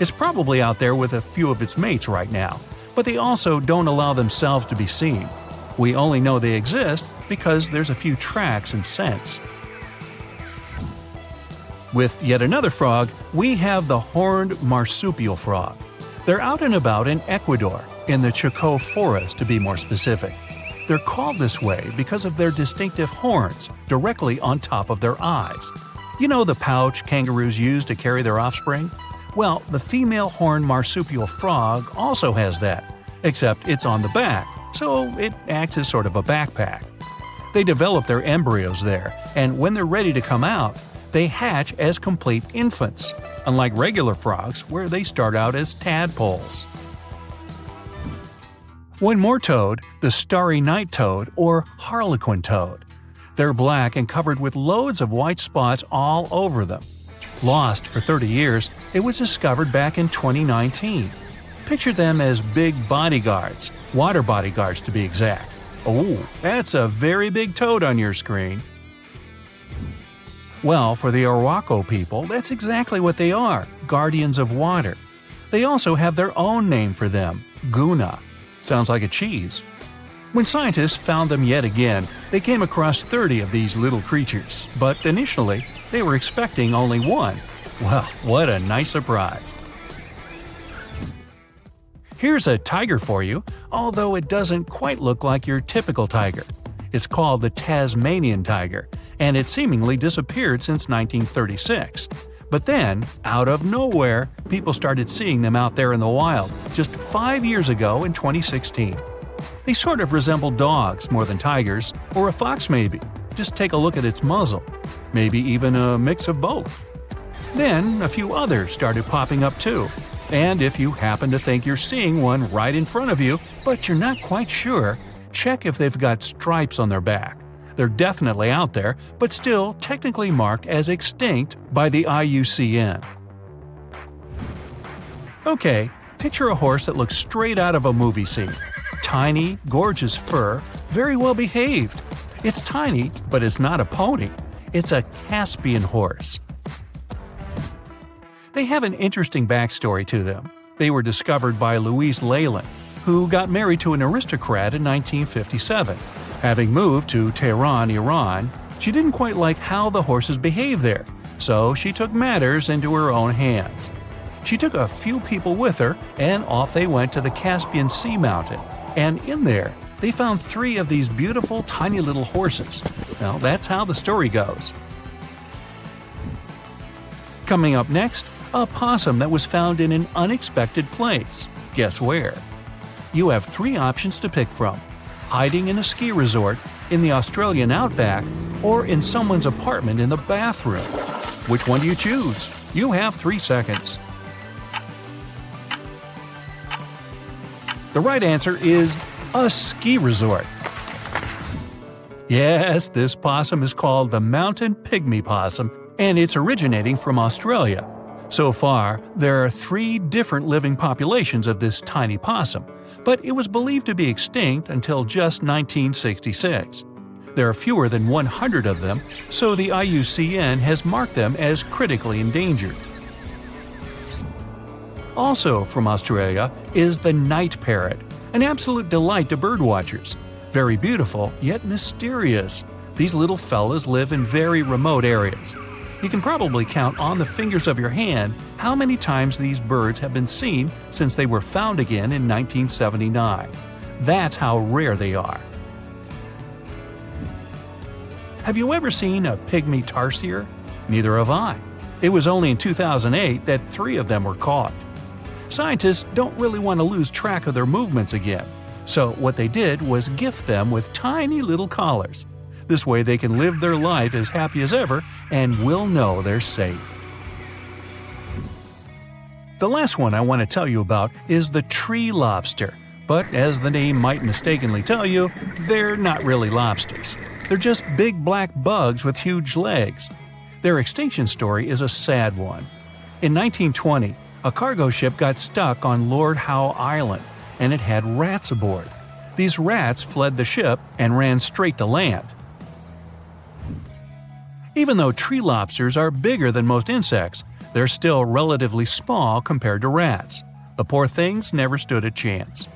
It's probably out there with a few of its mates right now, but they also don't allow themselves to be seen. We only know they exist because there's a few tracks and scents. With yet another frog, we have the horned marsupial frog. They're out and about in Ecuador, in the Chocó Forest to be more specific. They're called this way because of their distinctive horns directly on top of their eyes. You know the pouch kangaroos use to carry their offspring? Well, the female horned marsupial frog also has that, except it's on the back, so it acts as sort of a backpack. They develop their embryos there, and when they're ready to come out, they hatch as complete infants, unlike regular frogs where they start out as tadpoles. One more toad, the starry night toad or harlequin toad. They're black and covered with loads of white spots all over them. Lost for 30 years, it was discovered back in 2019. Picture them as big bodyguards, water bodyguards to be exact. Oh, that's a very big toad on your screen. Well, for the Arhuaco people, that's exactly what they are, guardians of water. They also have their own name for them, Guna. Sounds like a cheese. When scientists found them yet again, they came across 30 of these little creatures, but initially, they were expecting only one. Well, what a nice surprise. Here's a tiger for you, although it doesn't quite look like your typical tiger. It's called the Tasmanian tiger, and it seemingly disappeared since 1936. But then, out of nowhere, people started seeing them out there in the wild just 5 years ago in 2016. They sort of resemble dogs more than tigers, or a fox maybe. Just take a look at its muzzle. Maybe even a mix of both. Then, a few others started popping up too. And if you happen to think you're seeing one right in front of you, but you're not quite sure, check if they've got stripes on their back. They're definitely out there, but still technically marked as extinct by the IUCN. Okay, picture a horse that looks straight out of a movie scene. Tiny, gorgeous fur, very well behaved. It's tiny, but it's not a pony. It's a Caspian horse. They have an interesting backstory to them. They were discovered by Louise Leyland, who got married to an aristocrat in 1957. Having moved to Tehran, Iran, she didn't quite like how the horses behaved there, so she took matters into her own hands. She took a few people with her, and off they went to the Caspian Sea mountain. And in there, they found 3 of these beautiful tiny little horses. Now, that's how the story goes. Coming up next, a possum that was found in an unexpected place. Guess where? You have 3 options to pick from: hiding in a ski resort, in the Australian outback, or in someone's apartment in the bathroom. Which one do you choose? You have 3 seconds. The right answer is a ski resort. Yes, this possum is called the mountain pygmy possum, and it's originating from Australia. So far, there are 3 different living populations of this tiny possum, but it was believed to be extinct until just 1966. There are fewer than 100 of them, so the IUCN has marked them as critically endangered. Also from Australia is the night parrot, an absolute delight to birdwatchers. Very beautiful, yet mysterious. These little fellas live in very remote areas. You can probably count on the fingers of your hand how many times these birds have been seen since they were found again in 1979. That's how rare they are. Have you ever seen a pygmy tarsier? Neither have I. It was only in 2008 that 3 of them were caught. Scientists don't really want to lose track of their movements again, so what they did was gift them with tiny little collars. This way they can live their life as happy as ever and will know they're safe. The last one I want to tell you about is the tree lobster, but as the name might mistakenly tell you, they're not really lobsters. They're just big black bugs with huge legs. Their extinction story is a sad one. In 1920, a cargo ship got stuck on Lord Howe Island, and it had rats aboard. These rats fled the ship and ran straight to land. Even though tree lobsters are bigger than most insects, they're still relatively small compared to rats. The poor things never stood a chance.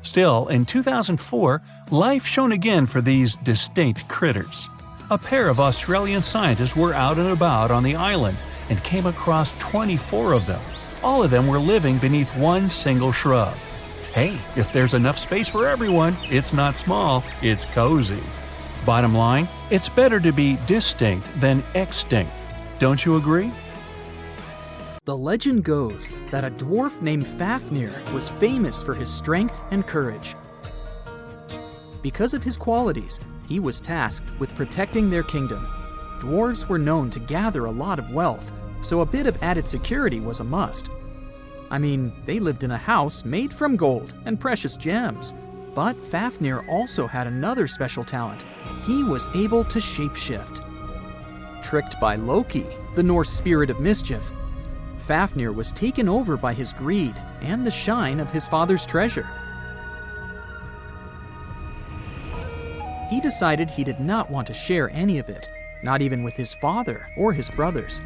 Still, in 2004, life shone again for these distinct critters. A pair of Australian scientists were out and about on the island and came across 24 of them, All of them were living beneath one single shrub. Hey, if there's enough space for everyone, it's not small, it's cozy. Bottom line, it's better to be distinct than extinct. Don't you agree? The legend goes that a dwarf named Fafnir was famous for his strength and courage. Because of his qualities, he was tasked with protecting their kingdom. Dwarves were known to gather a lot of wealth, so a bit of added security was a must. I mean, they lived in a house made from gold and precious gems. But Fafnir also had another special talent. He was able to shapeshift. Tricked by Loki, the Norse spirit of mischief, Fafnir was taken over by his greed and the shine of his father's treasure. He decided he did not want to share any of it, not even with his father or his brothers.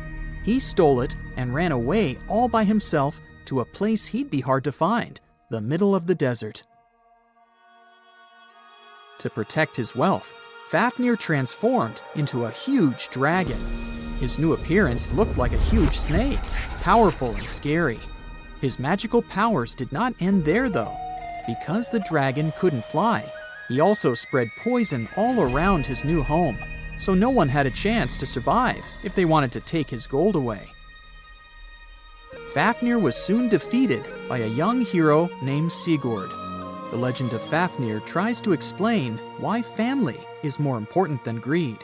He stole it and ran away all by himself to a place he'd be hard to find, the middle of the desert. To protect his wealth, Fafnir transformed into a huge dragon. His new appearance looked like a huge snake, powerful and scary. His magical powers did not end there, though. Because the dragon couldn't fly, he also spread poison all around his new home, so no one had a chance to survive if they wanted to take his gold away. Fafnir was soon defeated by a young hero named Sigurd. The legend of Fafnir tries to explain why family is more important than greed.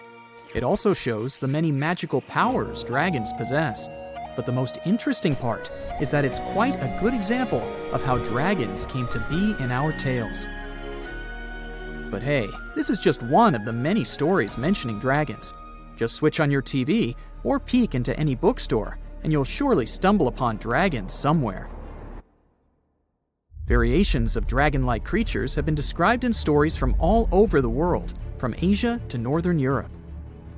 It also shows the many magical powers dragons possess. But the most interesting part is that it's quite a good example of how dragons came to be in our tales. But hey, this is just one of the many stories mentioning dragons. Just switch on your TV or peek into any bookstore, and you'll surely stumble upon dragons somewhere. Variations of dragon-like creatures have been described in stories from all over the world, from Asia to Northern Europe.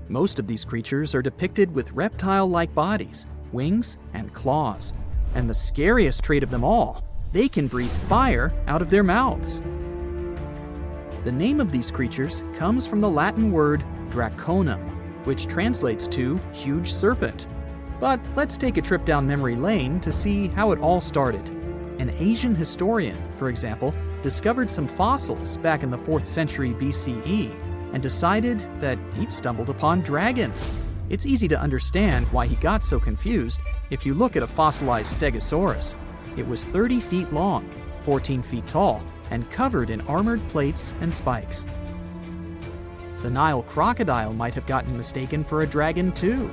Most of these creatures are depicted with reptile-like bodies, wings, and claws. And the scariest trait of them all, they can breathe fire out of their mouths. The name of these creatures comes from the Latin word draconum, which translates to huge serpent. But let's take a trip down memory lane to see how it all started. An Asian historian, for example, discovered some fossils back in the 4th century BCE and decided that he'd stumbled upon dragons. It's easy to understand why he got so confused if you look at a fossilized stegosaurus. It was 30 feet long, 14 feet tall, and covered in armored plates and spikes. The Nile crocodile might have gotten mistaken for a dragon too.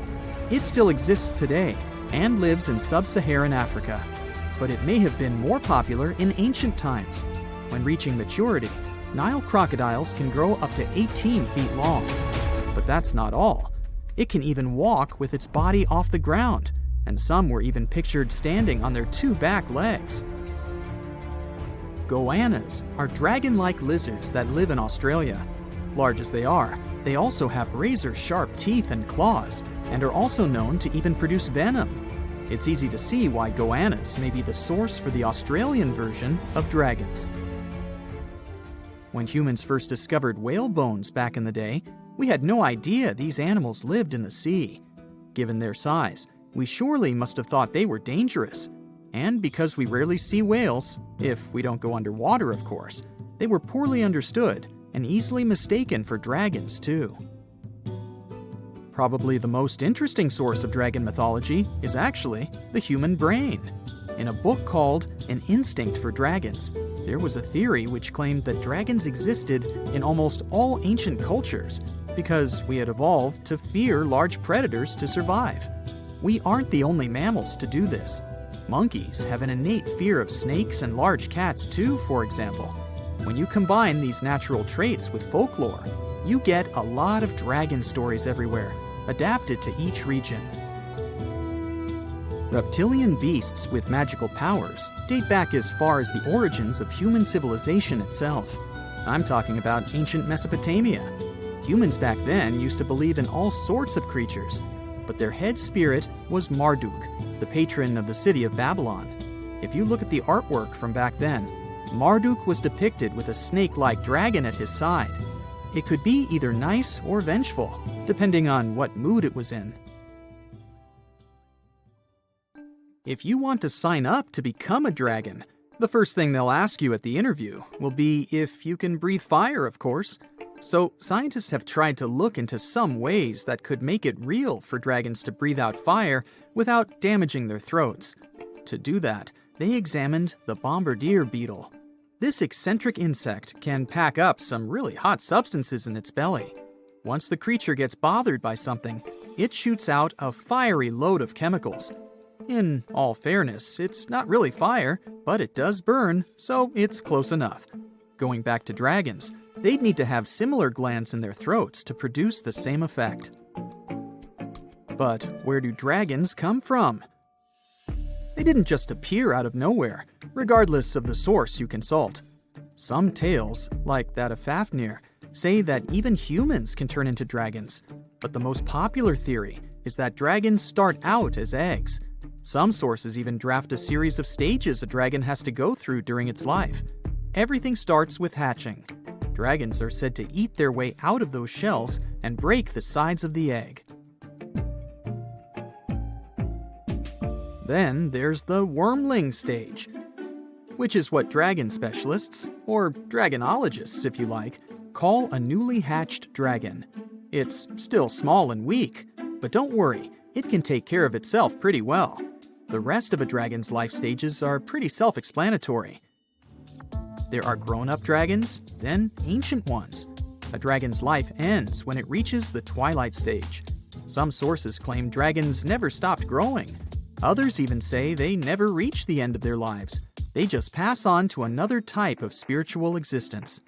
It still exists today and lives in sub-Saharan Africa. But it may have been more popular in ancient times. When reaching maturity, Nile crocodiles can grow up to 18 feet long. But that's not all. It can even walk with its body off the ground, and some were even pictured standing on their 2 back legs. Goannas are dragon-like lizards that live in Australia. Large as they are, they also have razor-sharp teeth and claws, and are also known to even produce venom. It's easy to see why goannas may be the source for the Australian version of dragons. When humans first discovered whale bones back in the day, we had no idea these animals lived in the sea. Given their size, we surely must have thought they were dangerous. And because we rarely see whales, if we don't go underwater of course, they were poorly understood and easily mistaken for dragons too. Probably the most interesting source of dragon mythology is actually the human brain. In a book called An Instinct for Dragons, there was a theory which claimed that dragons existed in almost all ancient cultures because we had evolved to fear large predators to survive. We aren't the only mammals to do this. Monkeys have an innate fear of snakes and large cats too, for example. When you combine these natural traits with folklore, you get a lot of dragon stories everywhere, adapted to each region. Reptilian beasts with magical powers date back as far as the origins of human civilization itself. I'm talking about ancient Mesopotamia. Humans back then used to believe in all sorts of creatures, but their head spirit was Marduk, the patron of the city of Babylon. If you look at the artwork from back then, Marduk was depicted with a snake-like dragon at his side. It could be either nice or vengeful, depending on what mood it was in. If you want to sign up to become a dragon, the first thing they'll ask you at the interview will be if you can breathe fire, of course. So scientists have tried to look into some ways that could make it real for dragons to breathe out fire without damaging their throats. To do that, they examined the bombardier beetle. This eccentric insect can pack up some really hot substances in its belly. Once the creature gets bothered by something, it shoots out a fiery load of chemicals. In all fairness, it's not really fire, but it does burn, so it's close enough. Going back to dragons, they'd need to have similar glands in their throats to produce the same effect. But where do dragons come from? They didn't just appear out of nowhere, regardless of the source you consult. Some tales, like that of Fafnir, say that even humans can turn into dragons, but the most popular theory is that dragons start out as eggs. Some sources even draft a series of stages a dragon has to go through during its life. Everything starts with hatching. Dragons are said to eat their way out of those shells and break the sides of the egg. Then there's the wormling stage, which is what dragon specialists, or dragonologists if you like, call a newly hatched dragon. It's still small and weak, but don't worry, it can take care of itself pretty well. The rest of a dragon's life stages are pretty self-explanatory. There are grown-up dragons, then ancient ones. A dragon's life ends when it reaches the twilight stage. Some sources claim dragons never stopped growing. Others even say they never reach the end of their lives. They just pass on to another type of spiritual existence.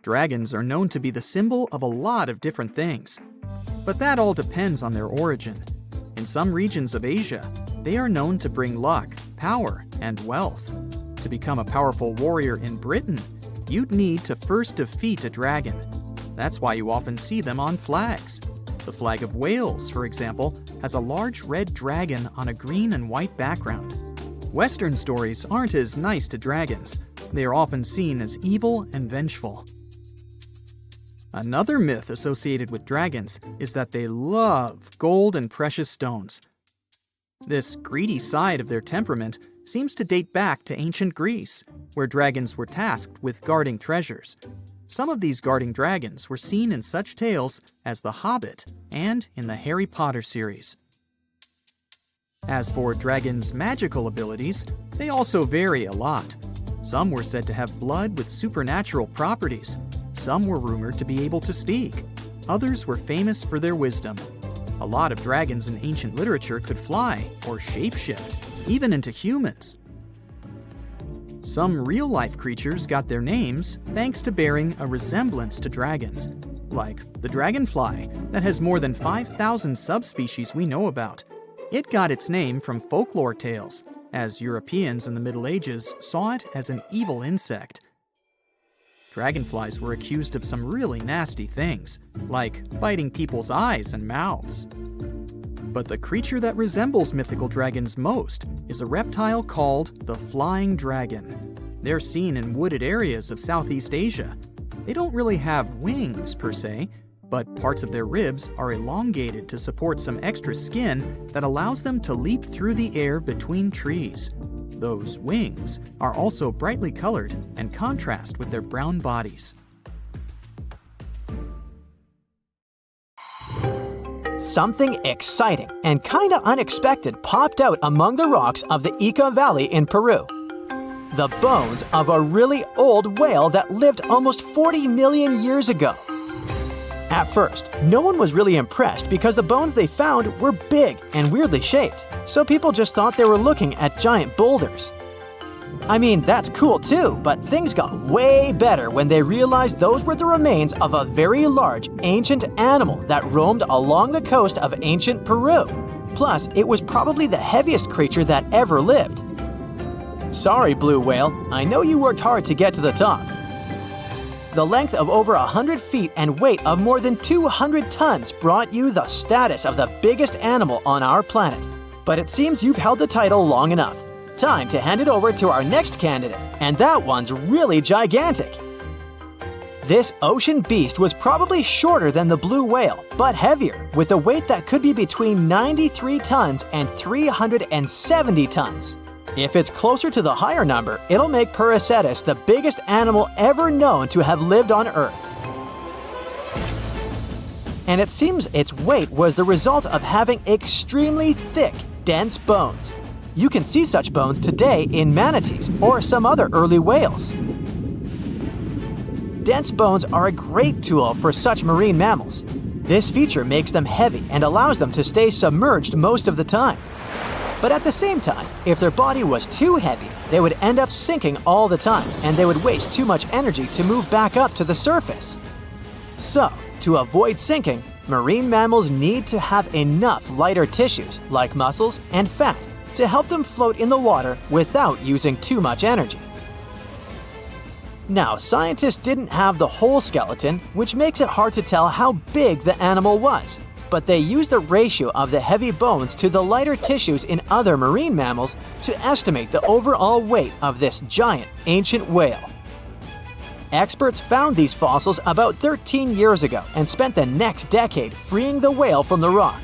Dragons are known to be the symbol of a lot of different things, but that all depends on their origin. In some regions of Asia, they are known to bring luck, power, and wealth. To become a powerful warrior in Britain, you'd need to first defeat a dragon. That's why you often see them on flags. The flag of Wales, for example, has a large red dragon on a green and white background. Western stories aren't as nice to dragons. They are often seen as evil and vengeful. Another myth associated with dragons is that they love gold and precious stones. This greedy side of their temperament seems to date back to ancient Greece, where dragons were tasked with guarding treasures. Some of these guarding dragons were seen in such tales as The Hobbit and in the Harry Potter series. As for dragons' magical abilities, they also vary a lot. Some were said to have blood with supernatural properties. Some were rumored to be able to speak. Others were famous for their wisdom. A lot of dragons in ancient literature could fly or shapeshift, even into humans. Some real-life creatures got their names thanks to bearing a resemblance to dragons, like the dragonfly that has more than 5,000 subspecies we know about. It got its name from folklore tales, as Europeans in the Middle Ages saw it as an evil insect. Dragonflies were accused of some really nasty things, like biting people's eyes and mouths. But the creature that resembles mythical dragons most is a reptile called the flying dragon. They're seen in wooded areas of Southeast Asia. They don't really have wings per se, but parts of their ribs are elongated to support some extra skin that allows them to leap through the air between trees. Those wings are also brightly colored and contrast with their brown bodies. Something exciting and kinda unexpected popped out among the rocks of the Ica Valley in Peru. The bones of a really old whale that lived almost 40 million years ago. At first, no one was really impressed because the bones they found were big and weirdly shaped, so people just thought they were looking at giant boulders. I mean, that's cool too, but things got way better when they realized those were the remains of a very large, ancient animal that roamed along the coast of ancient Peru. Plus, it was probably the heaviest creature that ever lived. Sorry, blue whale, I know you worked hard to get to the top. The length of over 100 feet and weight of more than 200 tons brought you the status of the biggest animal on our planet. But it seems you've held the title long enough. Time to hand it over to our next candidate, and that one's really gigantic. This ocean beast was probably shorter than the blue whale, but heavier, with a weight that could be between 93 tons and 370 tons. If it's closer to the higher number, it'll make Paracetus the biggest animal ever known to have lived on Earth. And it seems its weight was the result of having extremely thick, dense bones. You can see such bones today in manatees or some other early whales. Dense bones are a great tool for such marine mammals. This feature makes them heavy and allows them to stay submerged most of the time. But at the same time, if their body was too heavy, they would end up sinking all the time, and they would waste too much energy to move back up to the surface. So, to avoid sinking, marine mammals need to have enough lighter tissues, like muscles and fat, to help them float in the water without using too much energy. Now, scientists didn't have the whole skeleton, which makes it hard to tell how big the animal was. But they used the ratio of the heavy bones to the lighter tissues in other marine mammals to estimate the overall weight of this giant ancient whale. Experts found these fossils about 13 years ago and spent the next decade freeing the whale from the rock.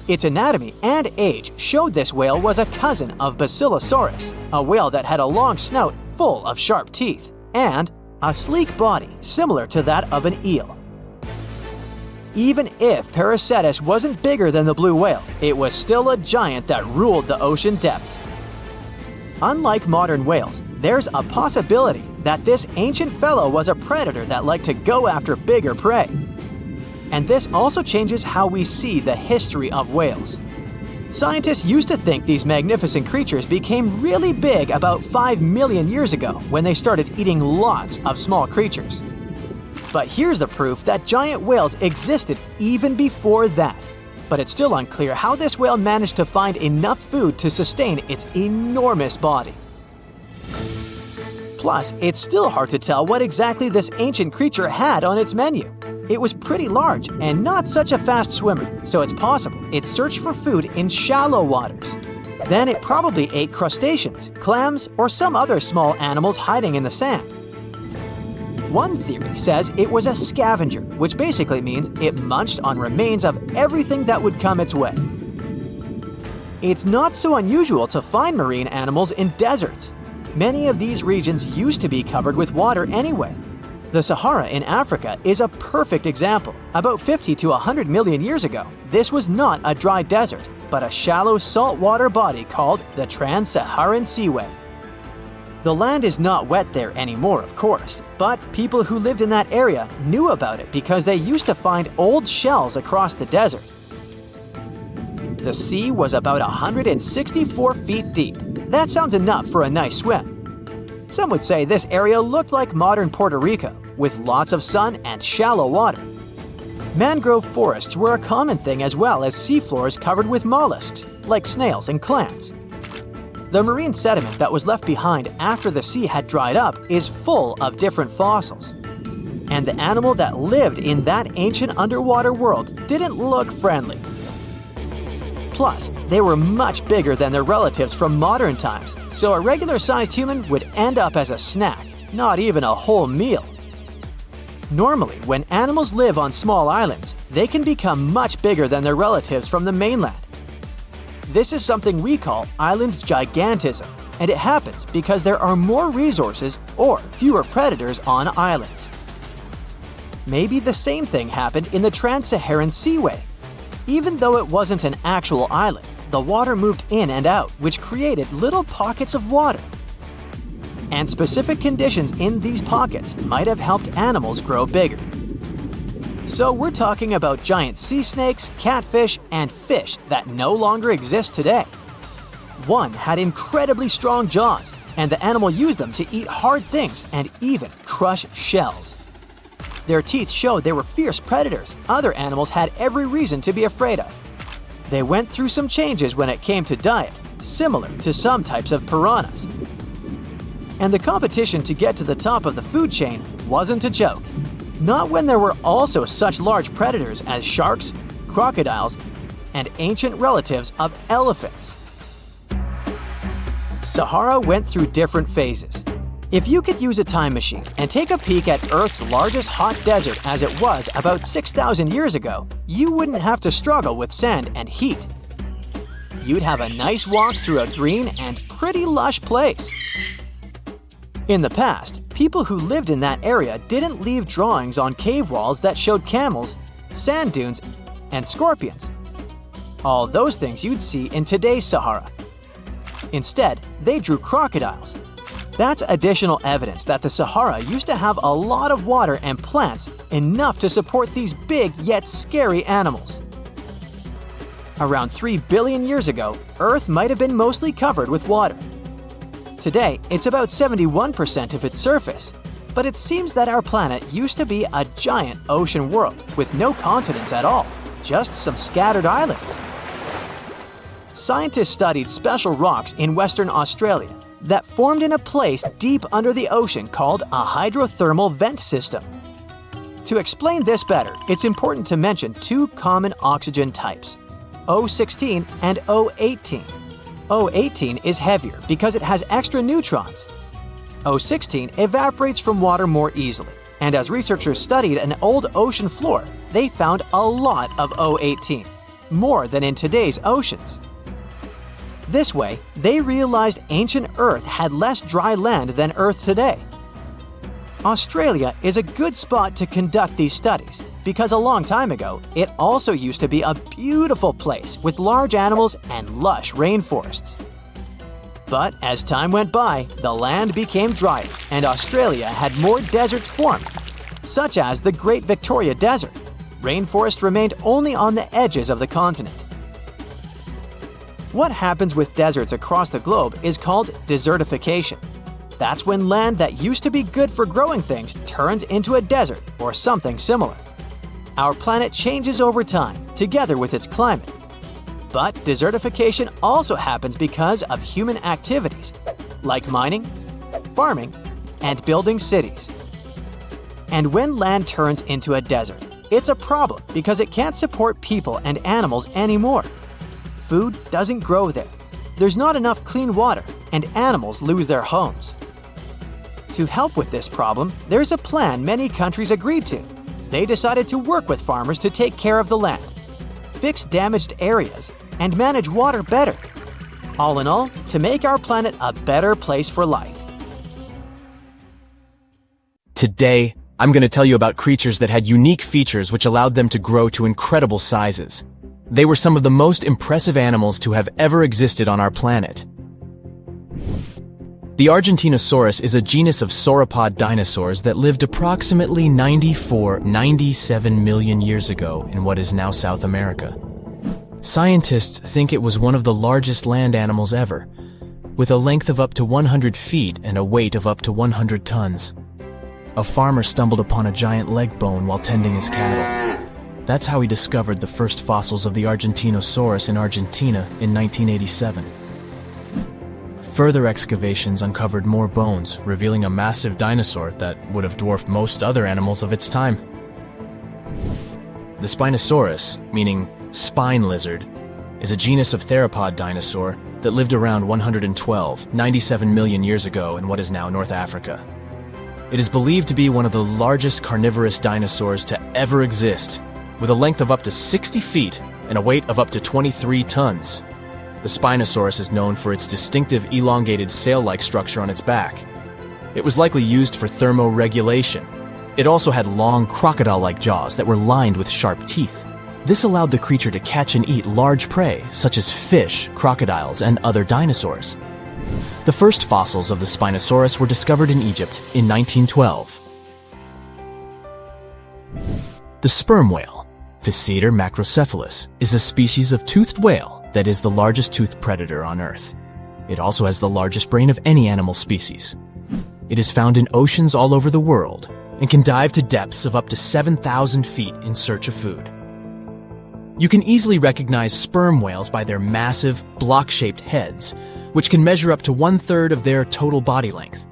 Its anatomy and age showed this whale was a cousin of Basilosaurus, a whale that had a long snout full of sharp teeth, and a sleek body similar to that of an eel. Even if Paracetus wasn't bigger than the blue whale, it was still a giant that ruled the ocean depths. Unlike modern whales, there's a possibility that this ancient fellow was a predator that liked to go after bigger prey. And this also changes how we see the history of whales. Scientists used to think these magnificent creatures became really big about 5 million years ago when they started eating lots of small creatures. But here's the proof that giant whales existed even before that. But it's still unclear how this whale managed to find enough food to sustain its enormous body. Plus, it's still hard to tell what exactly this ancient creature had on its menu. It was pretty large and not such a fast swimmer, so it's possible it searched for food in shallow waters. Then it probably ate crustaceans, clams, or some other small animals hiding in the sand. One theory says it was a scavenger, which basically means it munched on remains of everything that would come its way. It's not so unusual to find marine animals in deserts. Many of these regions used to be covered with water anyway. The Sahara in Africa is a perfect example. About 50 to 100 million years ago, this was not a dry desert, but a shallow saltwater body called the Trans-Saharan Seaway. The land is not wet there anymore, of course, but people who lived in that area knew about it because they used to find old shells across the desert. The sea was about 164 feet deep. That sounds enough for a nice swim. Some would say this area looked like modern Puerto Rico, with lots of sun and shallow water. Mangrove forests were a common thing as well as seafloors covered with mollusks, like snails and clams. The marine sediment that was left behind after the sea had dried up is full of different fossils. And the animal that lived in that ancient underwater world didn't look friendly. Plus, they were much bigger than their relatives from modern times, so a regular-sized human would end up as a snack, not even a whole meal. Normally, when animals live on small islands, they can become much bigger than their relatives from the mainland. This is something we call island gigantism, and it happens because there are more resources or fewer predators on islands. Maybe the same thing happened in the Trans-Saharan Seaway. Even though it wasn't an actual island, the water moved in and out, which created little pockets of water. And specific conditions in these pockets might have helped animals grow bigger. So we're talking about giant sea snakes, catfish, and fish that no longer exist today. One had incredibly strong jaws, and the animal used them to eat hard things and even crush shells. Their teeth showed they were fierce predators other animals had every reason to be afraid of. They went through some changes when it came to diet, similar to some types of piranhas. And the competition to get to the top of the food chain wasn't a joke. Not when there were also such large predators as sharks, crocodiles, and ancient relatives of elephants. Sahara went through different phases. If you could use a time machine and take a peek at Earth's largest hot desert as it was about 6,000 years ago, you wouldn't have to struggle with sand and heat. You'd have a nice walk through a green and pretty lush place. In the past, people who lived in that area didn't leave drawings on cave walls that showed camels, sand dunes, and scorpions. All those things you'd see in today's Sahara. Instead, they drew crocodiles. That's additional evidence that the Sahara used to have a lot of water and plants enough to support these big yet scary animals. Around 3 billion years ago, Earth might have been mostly covered with water. Today, it's about 71% of its surface, but it seems that our planet used to be a giant ocean world with no continents at all, just some scattered islands. Scientists studied special rocks in Western Australia that formed in a place deep under the ocean called a hydrothermal vent system. To explain this better, it's important to mention two common oxygen types, O16 and O18. O18 is heavier because it has extra neutrons. O16 evaporates from water more easily, and as researchers studied an old ocean floor, they found a lot of O18, more than in today's oceans. This way, they realized ancient Earth had less dry land than Earth today. Australia is a good spot to conduct these studies because a long time ago, it also used to be a beautiful place with large animals and lush rainforests. But as time went by, the land became drier and Australia had more deserts formed, such as the Great Victoria Desert. Rainforest remained only on the edges of the continent. What happens with deserts across the globe is called desertification. That's when land that used to be good for growing things turns into a desert or something similar. Our planet changes over time, together with its climate. But desertification also happens because of human activities, like mining, farming, and building cities. And when land turns into a desert, it's a problem because it can't support people and animals anymore. Food doesn't grow there. There's not enough clean water, and animals lose their homes. To help with this problem, there's a plan many countries agreed to. They decided to work with farmers to take care of the land, fix damaged areas, and manage water better. All in all, to make our planet a better place for life. Today, I'm going to tell you about creatures that had unique features which allowed them to grow to incredible sizes. They were some of the most impressive animals to have ever existed on our planet. The Argentinosaurus is a genus of sauropod dinosaurs that lived approximately 97 million years ago in what is now South America. Scientists think it was one of the largest land animals ever, with a length of up to 100 feet and a weight of up to 100 tons. A farmer stumbled upon a giant leg bone while tending his cattle. That's how he discovered the first fossils of the Argentinosaurus in Argentina in 1987. Further excavations uncovered more bones, revealing a massive dinosaur that would have dwarfed most other animals of its time. The Spinosaurus, meaning spine lizard, is a genus of theropod dinosaur that lived around 97 million years ago in what is now North Africa. It is believed to be one of the largest carnivorous dinosaurs to ever exist, with a length of up to 60 feet and a weight of up to 23 tons. The Spinosaurus is known for its distinctive elongated sail-like structure on its back. It was likely used for thermoregulation. It also had long crocodile-like jaws that were lined with sharp teeth. This allowed the creature to catch and eat large prey, such as fish, crocodiles, and other dinosaurs. The first fossils of the Spinosaurus were discovered in Egypt in 1912. The sperm whale, Physeter macrocephalus, is a species of toothed whale that is the largest toothed predator on Earth. It also has the largest brain of any animal species. It is found in oceans all over the world and can dive to depths of up to 7,000 feet in search of food. You can easily recognize sperm whales by their massive, block-shaped heads, which can measure up to 1/3 of their total body length.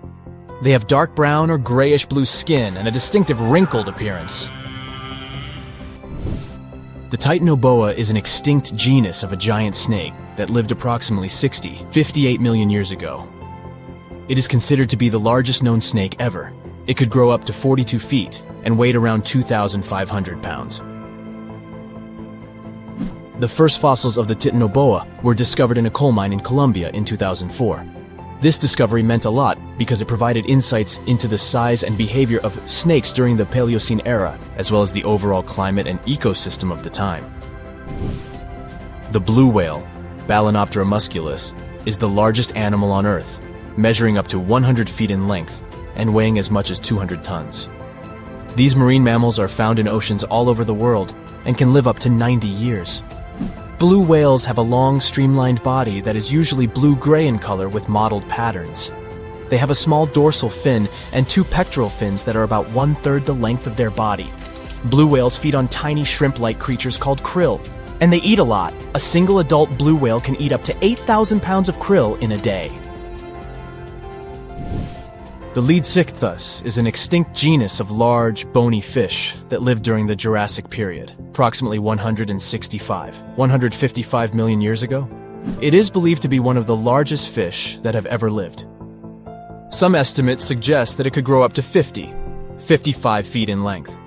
They have dark brown or grayish-blue skin and a distinctive wrinkled appearance. The Titanoboa is an extinct genus of a giant snake that lived approximately 58 million years ago. It is considered to be the largest known snake ever. It could grow up to 42 feet and weighed around 2,500 pounds. The first fossils of the Titanoboa were discovered in a coal mine in Colombia in 2004. This discovery meant a lot because it provided insights into the size and behavior of snakes during the Paleocene era, as well as the overall climate and ecosystem of the time. The blue whale, Balænoptera musculus, is the largest animal on Earth, measuring up to 100 feet in length and weighing as much as 200 tons. These marine mammals are found in oceans all over the world and can live up to 90 years. Blue whales have a long, streamlined body that is usually blue-gray in color with mottled patterns. They have a small dorsal fin and 2 pectoral fins that are about 1/3 the length of their body. Blue whales feed on tiny shrimp-like creatures called krill, and they eat a lot. A single adult blue whale can eat up to 8,000 pounds of krill in a day. The Leadsichthys is an extinct genus of large, bony fish that lived during the Jurassic period, approximately 155 million years ago. It is believed to be one of the largest fish that have ever lived. Some estimates suggest that it could grow up to 55 feet in length.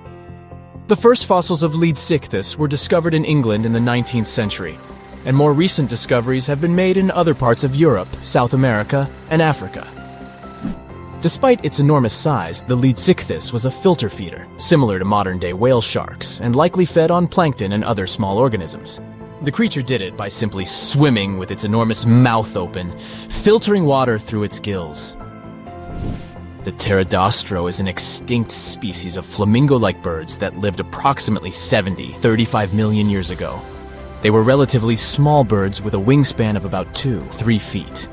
The first fossils of Leadsichthys were discovered in England in the 19th century, and more recent discoveries have been made in other parts of Europe, South America, and Africa. Despite its enormous size, the Leadsichthys was a filter feeder, similar to modern-day whale sharks, and likely fed on plankton and other small organisms. The creature did it by simply swimming with its enormous mouth open, filtering water through its gills. The pterodostro is an extinct species of flamingo-like birds that lived approximately 35 million years ago. They were relatively small birds with a wingspan of about 2-3 feet.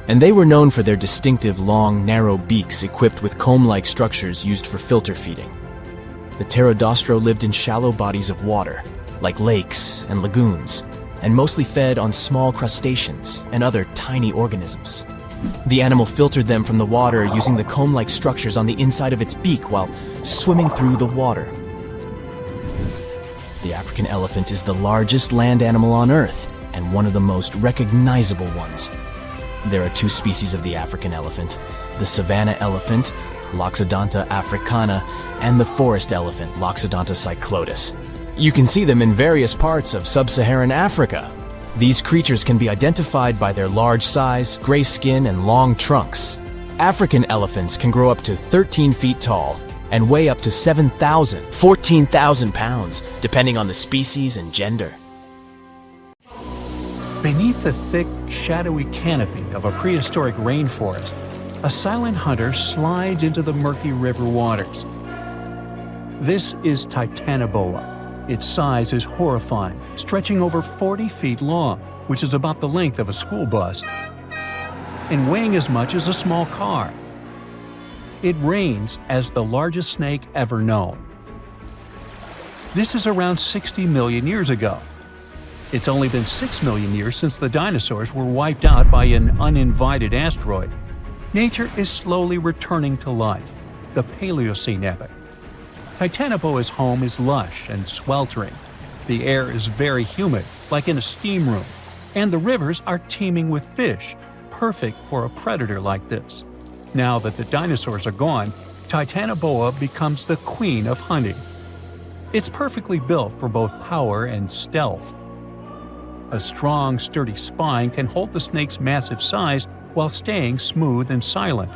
And they were known for their distinctive long, narrow beaks equipped with comb-like structures used for filter feeding. The pterodostro lived in shallow bodies of water, like lakes and lagoons, and mostly fed on small crustaceans and other tiny organisms. The animal filtered them from the water using the comb-like structures on the inside of its beak while swimming through the water. The African elephant is the largest land animal on Earth and one of the most recognizable ones. There are 2 species of the African elephant, the savanna elephant, Loxodonta africana, and the forest elephant, Loxodonta cyclotis. You can see them in various parts of sub-Saharan Africa. These creatures can be identified by their large size, gray skin, and long trunks. African elephants can grow up to 13 feet tall and weigh up to 14,000 pounds, depending on the species and gender. Beneath the thick, shadowy canopy of a prehistoric rainforest, a silent hunter slides into the murky river waters. This is Titanoboa. Its size is horrifying, stretching over 40 feet long, which is about the length of a school bus, and weighing as much as a small car. It reigns as the largest snake ever known. This is around 60 million years ago. It's only been 6 million years since the dinosaurs were wiped out by an uninvited asteroid. Nature is slowly returning to life, the Paleocene epoch. Titanoboa's home is lush and sweltering. The air is very humid, like in a steam room, and the rivers are teeming with fish, perfect for a predator like this. Now that the dinosaurs are gone, Titanoboa becomes the queen of hunting. It's perfectly built for both power and stealth. A strong, sturdy spine can hold the snake's massive size while staying smooth and silent.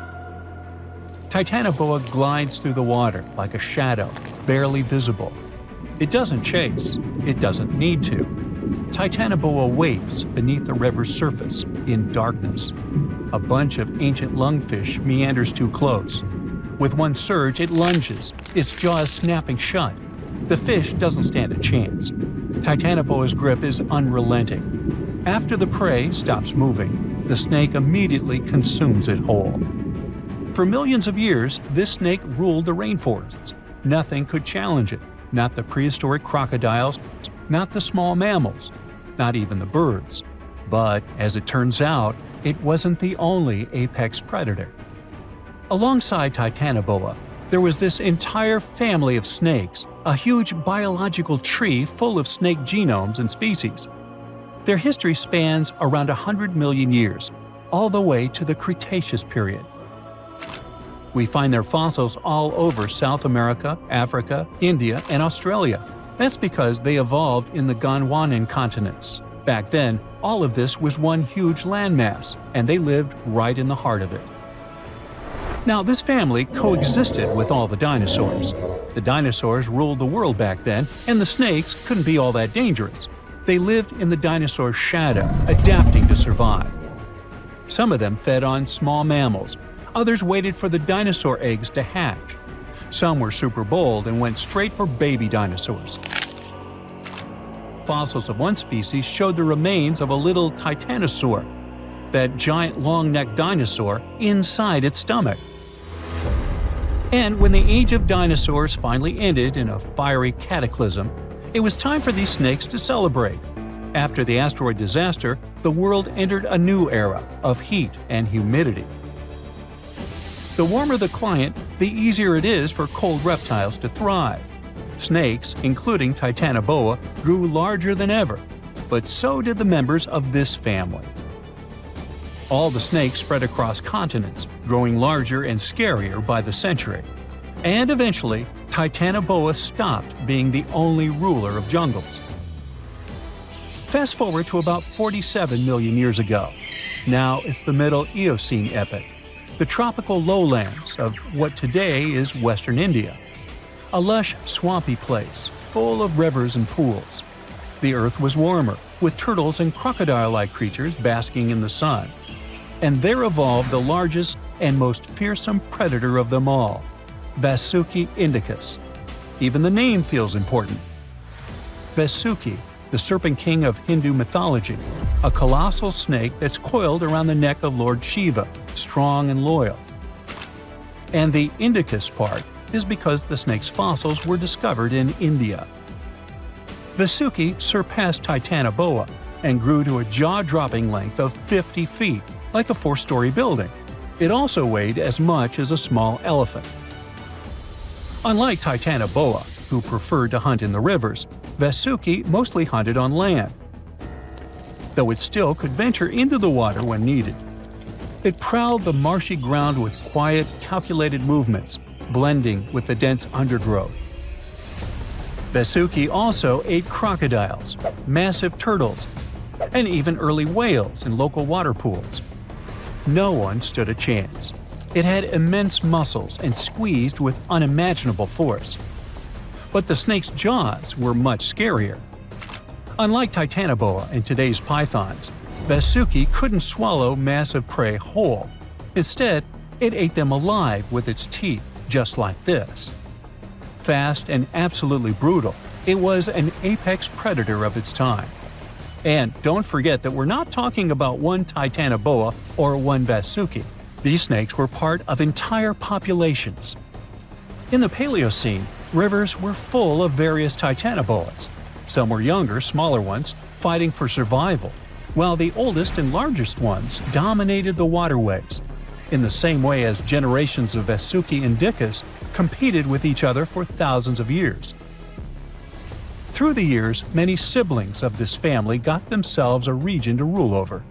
Titanoboa glides through the water like a shadow, barely visible. It doesn't chase. It doesn't need to. Titanoboa waits beneath the river's surface in darkness. A bunch of ancient lungfish meanders too close. With one surge, it lunges, its jaws snapping shut. The fish doesn't stand a chance. Titanoboa's grip is unrelenting. After the prey stops moving, the snake immediately consumes it whole. For millions of years, this snake ruled the rainforests. Nothing could challenge it, not the prehistoric crocodiles, not the small mammals, not even the birds. But, as it turns out, it wasn't the only apex predator. Alongside Titanoboa, there was this entire family of snakes, a huge biological tree full of snake genomes and species. Their history spans around 100 million years, all the way to the Cretaceous period. We find their fossils all over South America, Africa, India, and Australia. That's because they evolved in the Gondwanan continents. Back then, all of this was one huge landmass, and they lived right in the heart of it. Now, this family coexisted with all the dinosaurs. The dinosaurs ruled the world back then, and the snakes couldn't be all that dangerous. They lived in the dinosaur's shadow, adapting to survive. Some of them fed on small mammals. Others waited for the dinosaur eggs to hatch. Some were super bold and went straight for baby dinosaurs. Fossils of one species showed the remains of a little titanosaur, that giant long-necked dinosaur, inside its stomach. And when the age of dinosaurs finally ended in a fiery cataclysm, it was time for these snakes to celebrate. After the asteroid disaster, the world entered a new era of heat and humidity. The warmer the climate, the easier it is for cold reptiles to thrive. Snakes, including Titanoboa, grew larger than ever, but so did the members of this family. All the snakes spread across continents, growing larger and scarier by the century. And eventually, Titanoboa stopped being the only ruler of jungles. Fast forward to about 47 million years ago. Now it's the Middle Eocene epoch, the tropical lowlands of what today is Western India. A lush, swampy place, full of rivers and pools. The earth was warmer, with turtles and crocodile-like creatures basking in the sun. And there evolved the largest and most fearsome predator of them all, Vasuki indicus. Even the name feels important. Vasuki, the serpent king of Hindu mythology, a colossal snake that's coiled around the neck of Lord Shiva, strong and loyal. And the indicus part is because the snake's fossils were discovered in India. Vasuki surpassed Titanoboa and grew to a jaw-dropping length of 50 feet, like a 4-story building. It also weighed as much as a small elephant. Unlike Titanoboa, who preferred to hunt in the rivers, Vasuki mostly hunted on land, though it still could venture into the water when needed. It prowled the marshy ground with quiet, calculated movements, blending with the dense undergrowth. Vasuki also ate crocodiles, massive turtles, and even early whales in local water pools. No one stood a chance. It had immense muscles and squeezed with unimaginable force. But the snake's jaws were much scarier. Unlike Titanoboa and today's pythons, Vasuki couldn't swallow massive prey whole. Instead, it ate them alive with its teeth, just like this. Fast and absolutely brutal, it was an apex predator of its time. And don't forget that we're not talking about one Titanoboa or one Vasuki. These snakes were part of entire populations. In the Paleocene, rivers were full of various Titanoboas. Some were younger, smaller ones, fighting for survival, while the oldest and largest ones dominated the waterways, in the same way as generations of Vasuki indicus competed with each other for thousands of years. Through the years, many siblings of this family got themselves a region to rule over.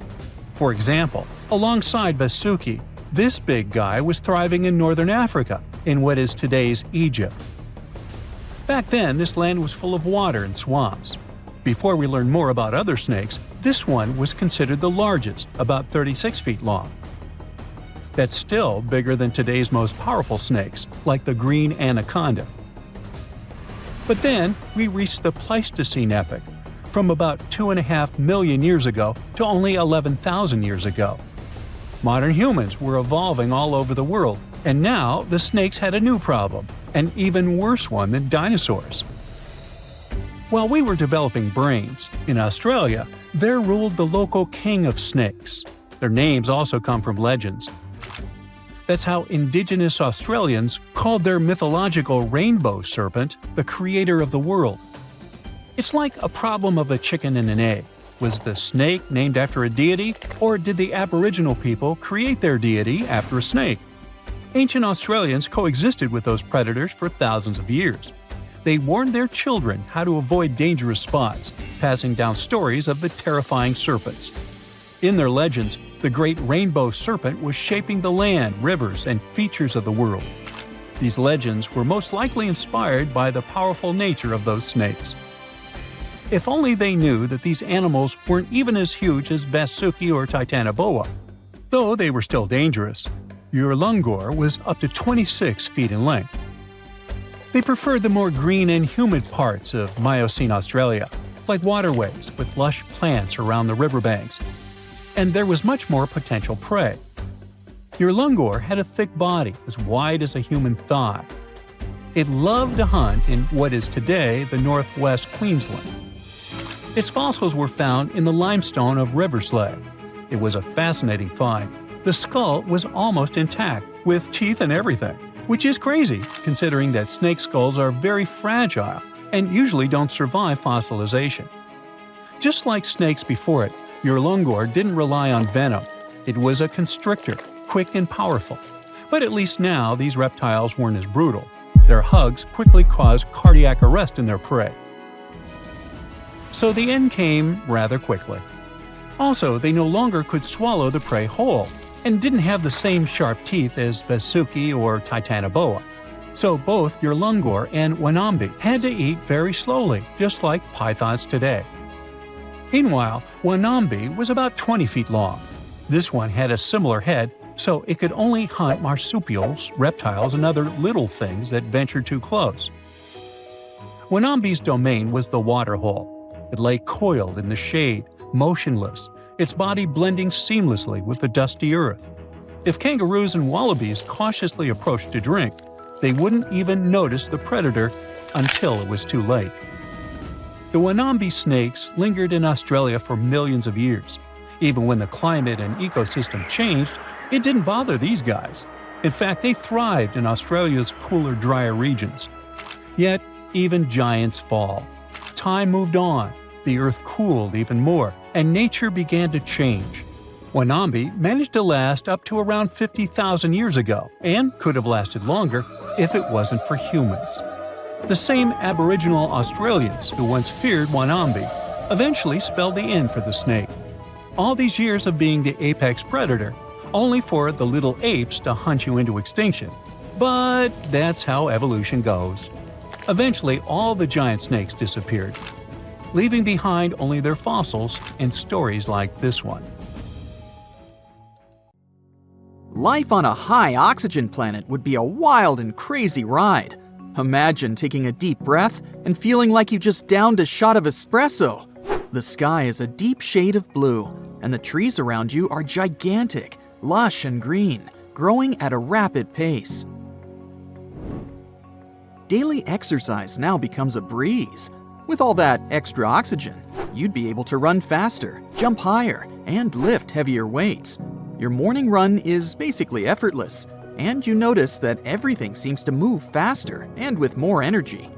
For example, alongside Vasuki, this big guy was thriving in northern Africa, in what is today's Egypt. Back then, this land was full of water and swamps. Before we learn more about other snakes, this one was considered the largest, about 36 feet long. That's still bigger than today's most powerful snakes, like the green anaconda. But then, we reached the Pleistocene epoch, from about 2.5 million years ago to only 11,000 years ago. Modern humans were evolving all over the world, and now the snakes had a new problem, an even worse one than dinosaurs. While we were developing brains, in Australia, there ruled the local king of snakes. Their names also come from legends. That's how indigenous Australians called their mythological rainbow serpent the creator of the world. It's like a problem of a chicken and an egg. Was the snake named after a deity, or did the Aboriginal people create their deity after a snake? Ancient Australians coexisted with those predators for thousands of years. They warned their children how to avoid dangerous spots, passing down stories of the terrifying serpents. In their legends, The great rainbow serpent was shaping the land, rivers, and features of the world. These legends were most likely inspired by the powerful nature of those snakes. If only they knew that these animals weren't even as huge as Vasuki or Titanoboa. Though they were still dangerous, Urlungor was up to 26 feet in length. They preferred the more green and humid parts of Miocene Australia, like waterways with lush plants around the riverbanks. And there was much more potential prey. Urlungor had a thick body as wide as a human thigh. It loved to hunt in what is today the northwest Queensland. Its fossils were found in the limestone of Riverslade. It was a fascinating find. The skull was almost intact, with teeth and everything, which is crazy considering that snake skulls are very fragile and usually don't survive fossilization. Just like snakes before it, Urlungor didn't rely on venom. It was a constrictor, quick and powerful. But at least now these reptiles weren't as brutal. Their hugs quickly caused cardiac arrest in their prey. So the end came rather quickly. Also, they no longer could swallow the prey whole, and didn't have the same sharp teeth as Vasuki or Titanoboa. So both Urlungor and Wanambi had to eat very slowly, just like pythons today. Meanwhile, Wanambi was about 20 feet long. This one had a similar head, so it could only hunt marsupials, reptiles, and other little things that ventured too close. Wanambi's domain was the waterhole. It lay coiled in the shade, motionless, its body blending seamlessly with the dusty earth. If kangaroos and wallabies cautiously approached to drink, they wouldn't even notice the predator until it was too late. The Wanambi snakes lingered in Australia for millions of years. Even when the climate and ecosystem changed, it didn't bother these guys. In fact, they thrived in Australia's cooler, drier regions. Yet, even giants fall. Time moved on, the earth cooled even more, and nature began to change. Wanambi managed to last up to around 50,000 years ago, and could have lasted longer if it wasn't for humans. The same Aboriginal Australians who once feared Wanambi eventually spelled the end for the snake. All these years of being the apex predator, only for the little apes to hunt you into extinction. But that's how evolution goes. Eventually, all the giant snakes disappeared, leaving behind only their fossils and stories like this one. Life on a high-oxygen planet would be a wild and crazy ride. Imagine taking a deep breath and feeling like you just downed a shot of espresso. The sky is a deep shade of blue, and the trees around you are gigantic, lush and green, growing at a rapid pace. Daily exercise now becomes a breeze. With all that extra oxygen, you'd be able to run faster, jump higher, and lift heavier weights. Your morning run is basically effortless, and you notice that everything seems to move faster and with more energy.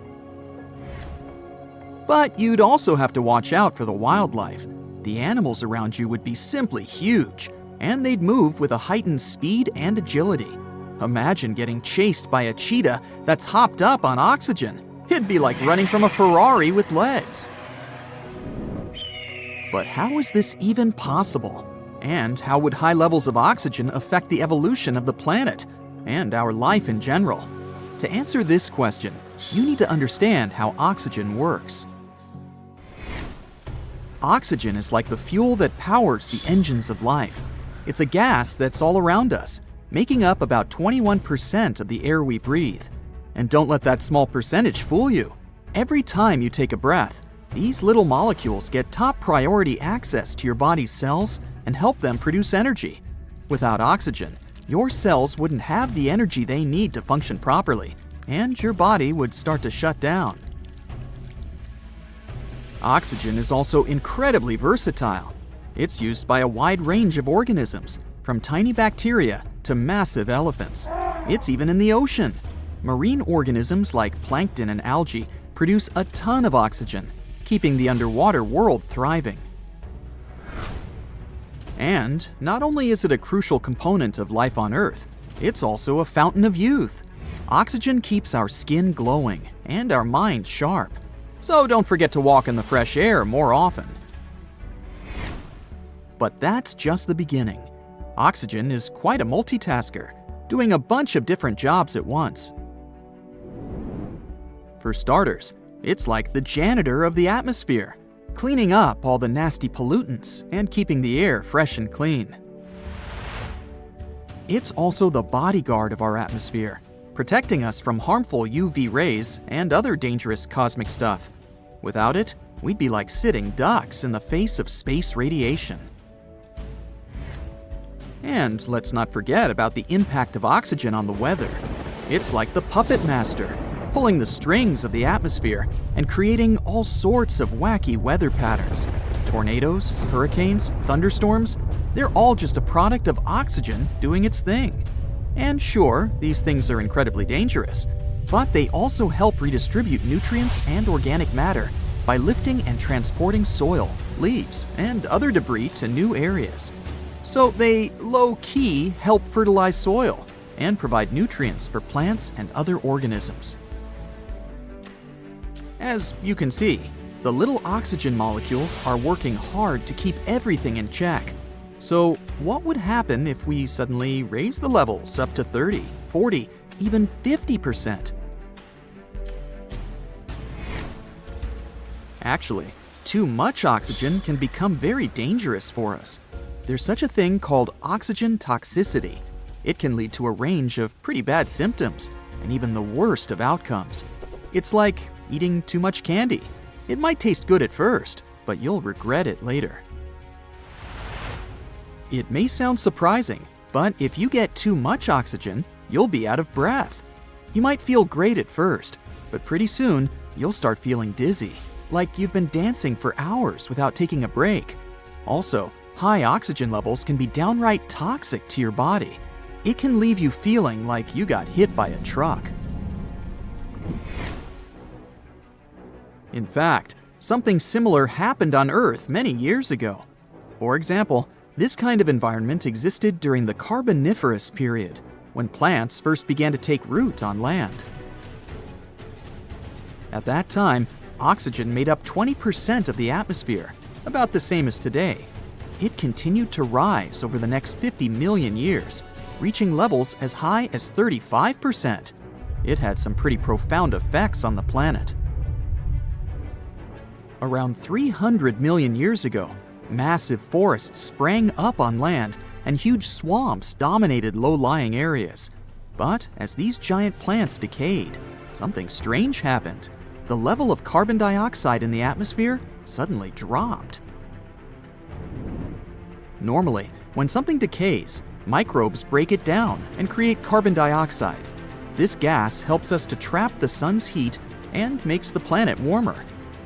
But you'd also have to watch out for the wildlife. The animals around you would be simply huge, and they'd move with a heightened speed and agility. Imagine getting chased by a cheetah that's hopped up on oxygen. It'd be like running from a Ferrari with legs. But how is this even possible? And how would high levels of oxygen affect the evolution of the planet and our life in general? To answer this question, you need to understand how oxygen works. Oxygen is like the fuel that powers the engines of life. It's a gas that's all around us, making up about 21% of the air we breathe. And don't let that small percentage fool you. Every time you take a breath, these little molecules get top priority access to your body's cells and help them produce energy. Without oxygen, your cells wouldn't have the energy they need to function properly, and your body would start to shut down. Oxygen is also incredibly versatile. It's used by a wide range of organisms, from tiny bacteria to massive elephants. It's even in the ocean. Marine organisms like plankton and algae produce a ton of oxygen, keeping the underwater world thriving. And not only is it a crucial component of life on Earth, it's also a fountain of youth. Oxygen keeps our skin glowing and our minds sharp. So don't forget to walk in the fresh air more often. But that's just the beginning. Oxygen is quite a multitasker, doing a bunch of different jobs at once. For starters, it's like the janitor of the atmosphere, cleaning up all the nasty pollutants and keeping the air fresh and clean. It's also the bodyguard of our atmosphere, protecting us from harmful UV rays and other dangerous cosmic stuff. Without it, we'd be like sitting ducks in the face of space radiation. And let's not forget about the impact of oxygen on the weather. It's like the puppet master, pulling the strings of the atmosphere and creating all sorts of wacky weather patterns. Tornadoes, hurricanes, thunderstorms, they're all just a product of oxygen doing its thing. And sure, these things are incredibly dangerous, but they also help redistribute nutrients and organic matter by lifting and transporting soil, leaves, and other debris to new areas. So they low-key help fertilize soil and provide nutrients for plants and other organisms. As you can see, the little oxygen molecules are working hard to keep everything in check. So what would happen if we suddenly raise the levels up to 30, 40, even 50%? Actually, too much oxygen can become very dangerous for us. There's such a thing called oxygen toxicity. It can lead to a range of pretty bad symptoms and even the worst of outcomes. It's like eating too much candy. It might taste good at first, but you'll regret it later. It may sound surprising, but if you get too much oxygen, you'll be out of breath. You might feel great at first, but pretty soon you'll start feeling dizzy, like you've been dancing for hours without taking a break. Also, high oxygen levels can be downright toxic to your body. It can leave you feeling like you got hit by a truck. In fact, something similar happened on Earth many years ago. For example, this kind of environment existed during the Carboniferous period, when plants first began to take root on land. At that time, oxygen made up 20% of the atmosphere, about the same as today. It continued to rise over the next 50 million years, reaching levels as high as 35%. It had some pretty profound effects on the planet. Around 300 million years ago, massive forests sprang up on land and huge swamps dominated low-lying areas. But as these giant plants decayed, something strange happened. The level of carbon dioxide in the atmosphere suddenly dropped. Normally, when something decays, microbes break it down and create carbon dioxide. This gas helps us to trap the sun's heat and makes the planet warmer.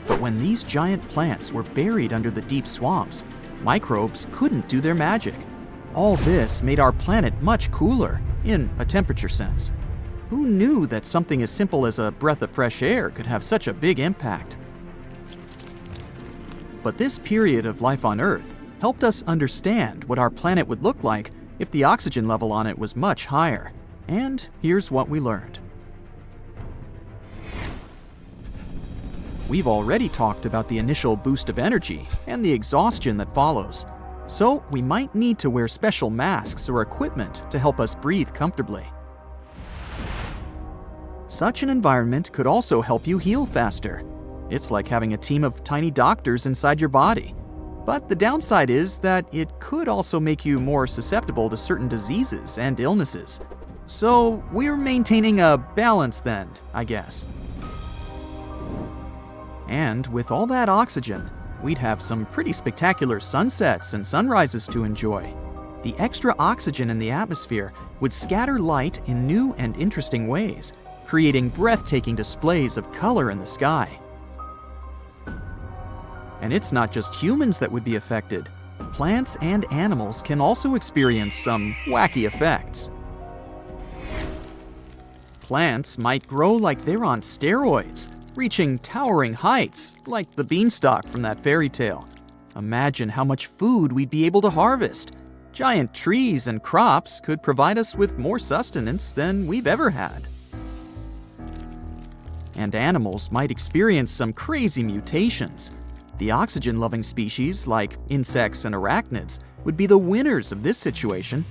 But when these giant plants were buried under the deep swamps, microbes couldn't do their magic. All this made our planet much cooler, in a temperature sense. Who knew that something as simple as a breath of fresh air could have such a big impact? But this period of life on Earth helped us understand what our planet would look like if the oxygen level on it was much higher. And here's what we learned. We've already talked about the initial boost of energy and the exhaustion that follows, so we might need to wear special masks or equipment to help us breathe comfortably. Such an environment could also help you heal faster. It's like having a team of tiny doctors inside your body. But the downside is that it could also make you more susceptible to certain diseases and illnesses. So we're maintaining a balance then, I guess. And with all that oxygen, we'd have some pretty spectacular sunsets and sunrises to enjoy. The extra oxygen in the atmosphere would scatter light in new and interesting ways, creating breathtaking displays of color in the sky. And it's not just humans that would be affected. Plants and animals can also experience some wacky effects. Plants might grow like they're on steroids, reaching towering heights, like the beanstalk from that fairy tale. Imagine how much food we'd be able to harvest. Giant trees and crops could provide us with more sustenance than we've ever had. And animals might experience some crazy mutations. The oxygen-loving species, like insects and arachnids, would be the winners of this situation.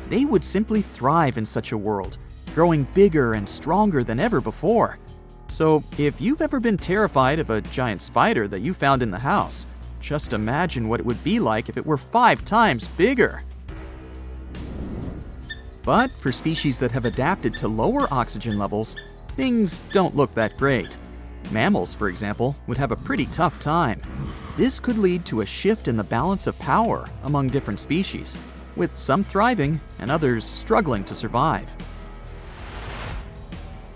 They would simply thrive in such a world, growing bigger and stronger than ever before. So, if you've ever been terrified of a giant spider that you found in the house, just imagine what it would be like if it were 5 times bigger. But for species that have adapted to lower oxygen levels, things don't look that great. Mammals, for example, would have a pretty tough time. This could lead to a shift in the balance of power among different species, with some thriving and others struggling to survive.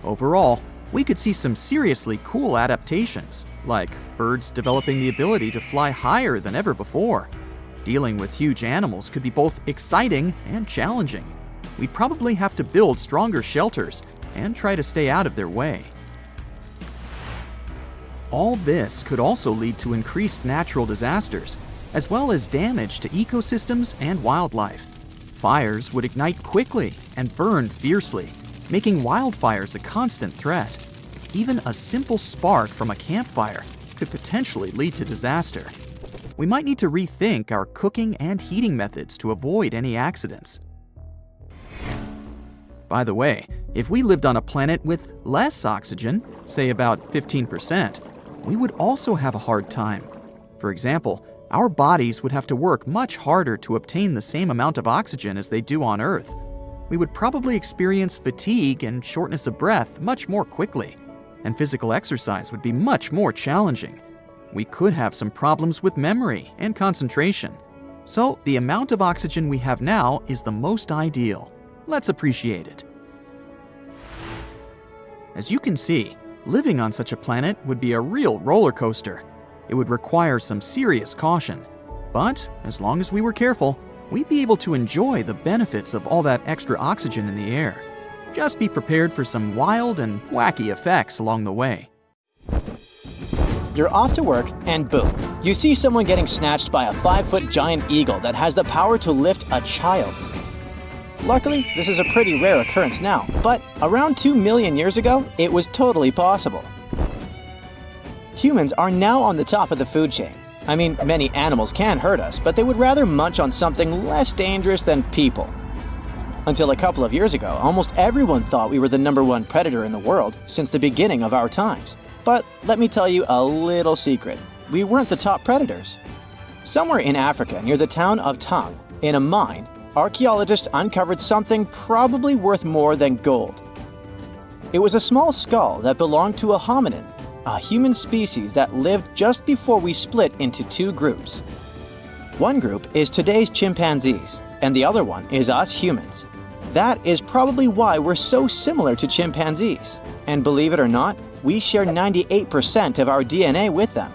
Overall, we could see some seriously cool adaptations, like birds developing the ability to fly higher than ever before. Dealing with huge animals could be both exciting and challenging. We'd probably have to build stronger shelters and try to stay out of their way. All this could also lead to increased natural disasters, as well as damage to ecosystems and wildlife. Fires would ignite quickly and burn fiercely, making wildfires a constant threat. Even a simple spark from a campfire could potentially lead to disaster. We might need to rethink our cooking and heating methods to avoid any accidents. By the way, if we lived on a planet with less oxygen, say about 15%, we would also have a hard time. For example, our bodies would have to work much harder to obtain the same amount of oxygen as they do on Earth. We would probably experience fatigue and shortness of breath much more quickly, and physical exercise would be much more challenging. We could have some problems with memory and concentration. So the amount of oxygen we have now is the most ideal. Let's appreciate it. As you can see, living on such a planet would be a real roller coaster. It would require some serious caution. But as long as we were careful, we'd be able to enjoy the benefits of all that extra oxygen in the air. Just be prepared for some wild and wacky effects along the way. You're off to work, and boom, you see someone getting snatched by a 5-foot giant eagle that has the power to lift a child. Luckily, this is a pretty rare occurrence now, but around 2 million years ago, it was totally possible. Humans are now on the top of the food chain. I mean, many animals can hurt us, but they would rather munch on something less dangerous than people. Until a couple of years ago, almost everyone thought we were the #1 predator in the world since the beginning of our times. But let me tell you a little secret. We weren't the top predators. Somewhere in Africa, near the town of Tung, in a mine, archaeologists uncovered something probably worth more than gold. It was a small skull that belonged to a hominin, a human species that lived just before we split into 2 groups. One group is today's chimpanzees, and the other one is us humans. That is probably why we're so similar to chimpanzees. And believe it or not, we share 98% of our DNA with them.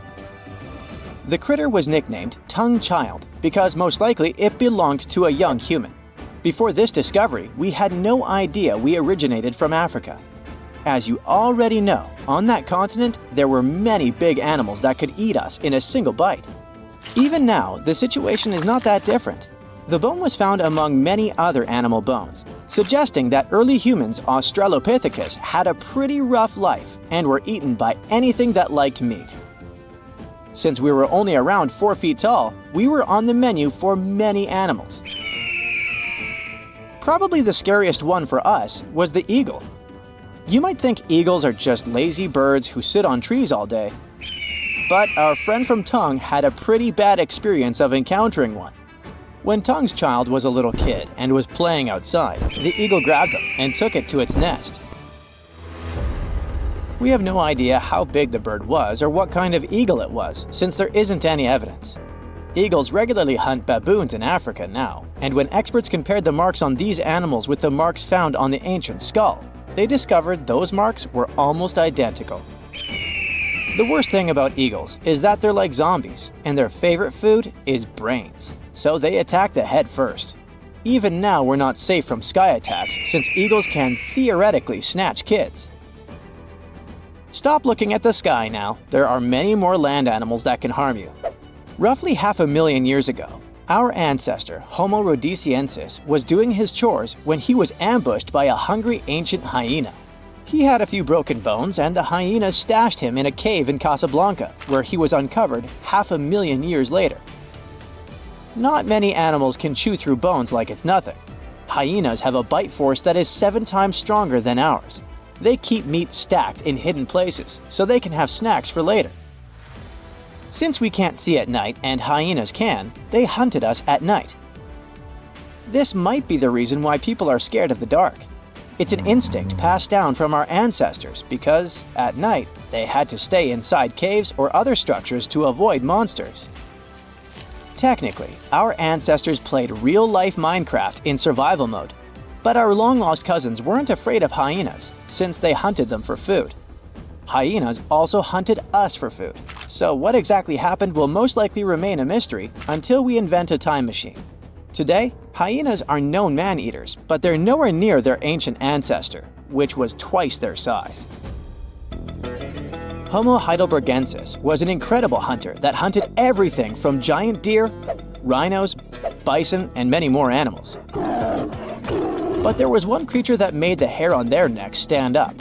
The critter was nicknamed Tung Child because most likely it belonged to a young human. Before this discovery, we had no idea we originated from Africa. As you already know, on that continent, there were many big animals that could eat us in a single bite. Even now, the situation is not that different. The bone was found among many other animal bones, suggesting that early humans, Australopithecus, had a pretty rough life and were eaten by anything that liked meat. Since we were only around 4 feet tall, we were on the menu for many animals. Probably the scariest one for us was the eagle. You might think eagles are just lazy birds who sit on trees all day. But our friend from Tung had a pretty bad experience of encountering one. When Tung's child was a little kid and was playing outside, the eagle grabbed him and took it to its nest. We have no idea how big the bird was or what kind of eagle it was, since there isn't any evidence. Eagles regularly hunt baboons in Africa now, and when experts compared the marks on these animals with the marks found on the ancient skull, they discovered those marks were almost identical. The worst thing about eagles is that they're like zombies, and their favorite food is brains, so they attack the head first. Even now, we're not safe from sky attacks since eagles can theoretically snatch kids. Stop looking at the sky now. There are many more land animals that can harm you. Roughly 500,000 years ago, our ancestor, Homo rhodesiensis, was doing his chores when he was ambushed by a hungry ancient hyena. He had a few broken bones, and the hyena stashed him in a cave in Casablanca, where he was uncovered 500,000 years later. Not many animals can chew through bones like it's nothing. Hyenas have a bite force that is 7 times stronger than ours. They keep meat stacked in hidden places so they can have snacks for later. Since we can't see at night and hyenas can, they hunted us at night. This might be the reason why people are scared of the dark. It's an instinct passed down from our ancestors because, at night, they had to stay inside caves or other structures to avoid monsters. Technically, our ancestors played real-life Minecraft in survival mode, but our long-lost cousins weren't afraid of hyenas since they hunted them for food. Hyenas also hunted us for food, so what exactly happened will most likely remain a mystery until we invent a time machine. Today, hyenas are known man-eaters, but they're nowhere near their ancient ancestor, which was twice their size. Homo heidelbergensis was an incredible hunter that hunted everything from giant deer, rhinos, bison, and many more animals. But there was one creature that made the hair on their necks stand up.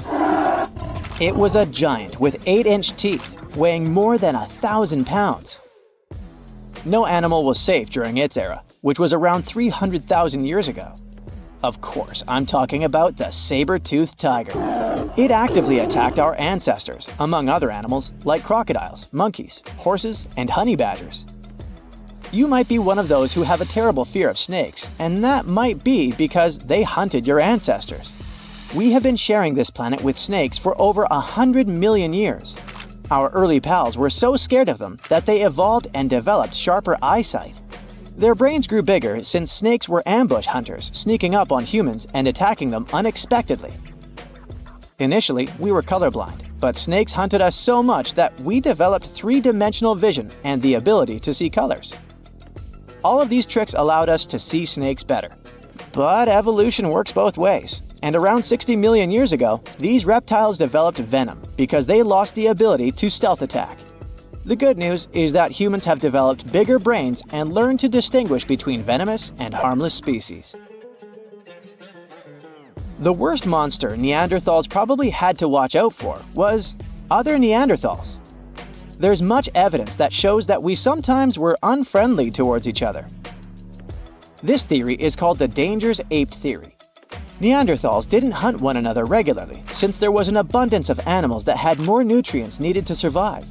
It was a giant with 8-inch teeth, weighing more than 1,000 pounds. No animal was safe during its era, which was around 300,000 years ago. Of course, I'm talking about the saber-toothed tiger. It actively attacked our ancestors, among other animals like crocodiles, monkeys, horses, and honey badgers. You might be one of those who have a terrible fear of snakes, and that might be because they hunted your ancestors. We have been sharing this planet with snakes for over 100 million years. Our early pals were so scared of them that they evolved and developed sharper eyesight. Their brains grew bigger since snakes were ambush hunters, sneaking up on humans and attacking them unexpectedly. Initially, we were colorblind, but snakes hunted us so much that we developed 3-dimensional vision and the ability to see colors. All of these tricks allowed us to see snakes better. But evolution works both ways, and around 60 million years ago, these reptiles developed venom because they lost the ability to stealth attack. The good news is that humans have developed bigger brains and learned to distinguish between venomous and harmless species. The worst monster Neanderthals probably had to watch out for was other Neanderthals. There's much evidence that shows that we sometimes were unfriendly towards each other. This theory is called the dangerous ape theory. Neanderthals didn't hunt one another regularly since there was an abundance of animals that had more nutrients needed to survive.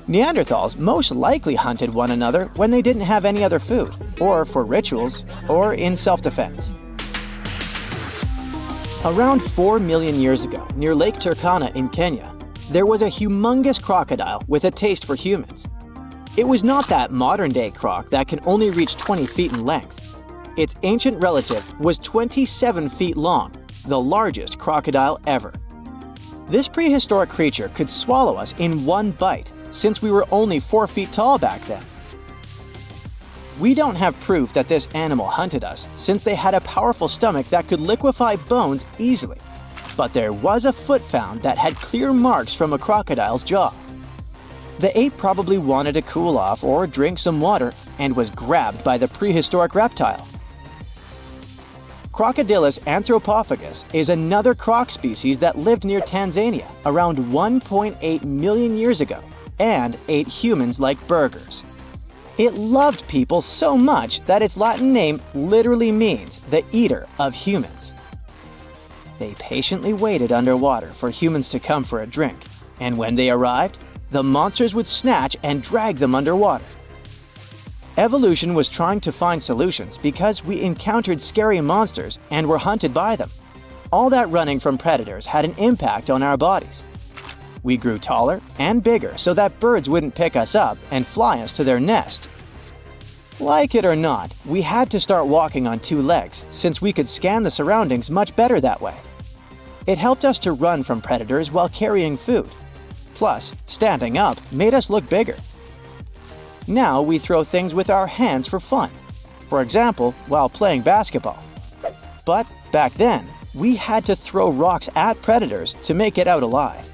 Neanderthals most likely hunted one another when they didn't have any other food, or for rituals, or in self-defense. Around 4 million years ago, near Lake Turkana in Kenya, there was a humongous crocodile with a taste for humans. It was not that modern-day croc that can only reach 20 feet in length. Its ancient relative was 27 feet long, the largest crocodile ever. This prehistoric creature could swallow us in one bite, since we were only 4 feet tall back then. We don't have proof that this animal hunted us, since they had a powerful stomach that could liquefy bones easily. But there was a foot found that had clear marks from a crocodile's jaw. The ape probably wanted to cool off or drink some water and was grabbed by the prehistoric reptile. Crocodylus anthropophagus is another croc species that lived near Tanzania around 1.8 million years ago and ate humans like burgers. It loved people so much that its Latin name literally means the eater of humans. They patiently waited underwater for humans to come for a drink, and when they arrived, the monsters would snatch and drag them underwater. Evolution was trying to find solutions because we encountered scary monsters and were hunted by them. All that running from predators had an impact on our bodies. We grew taller and bigger so that birds wouldn't pick us up and fly us to their nest. Like it or not, we had to start walking on 2 legs since we could scan the surroundings much better that way. It helped us to run from predators while carrying food. Plus, standing up made us look bigger. Now we throw things with our hands for fun. For example, while playing basketball. But back then, we had to throw rocks at predators to make it out alive.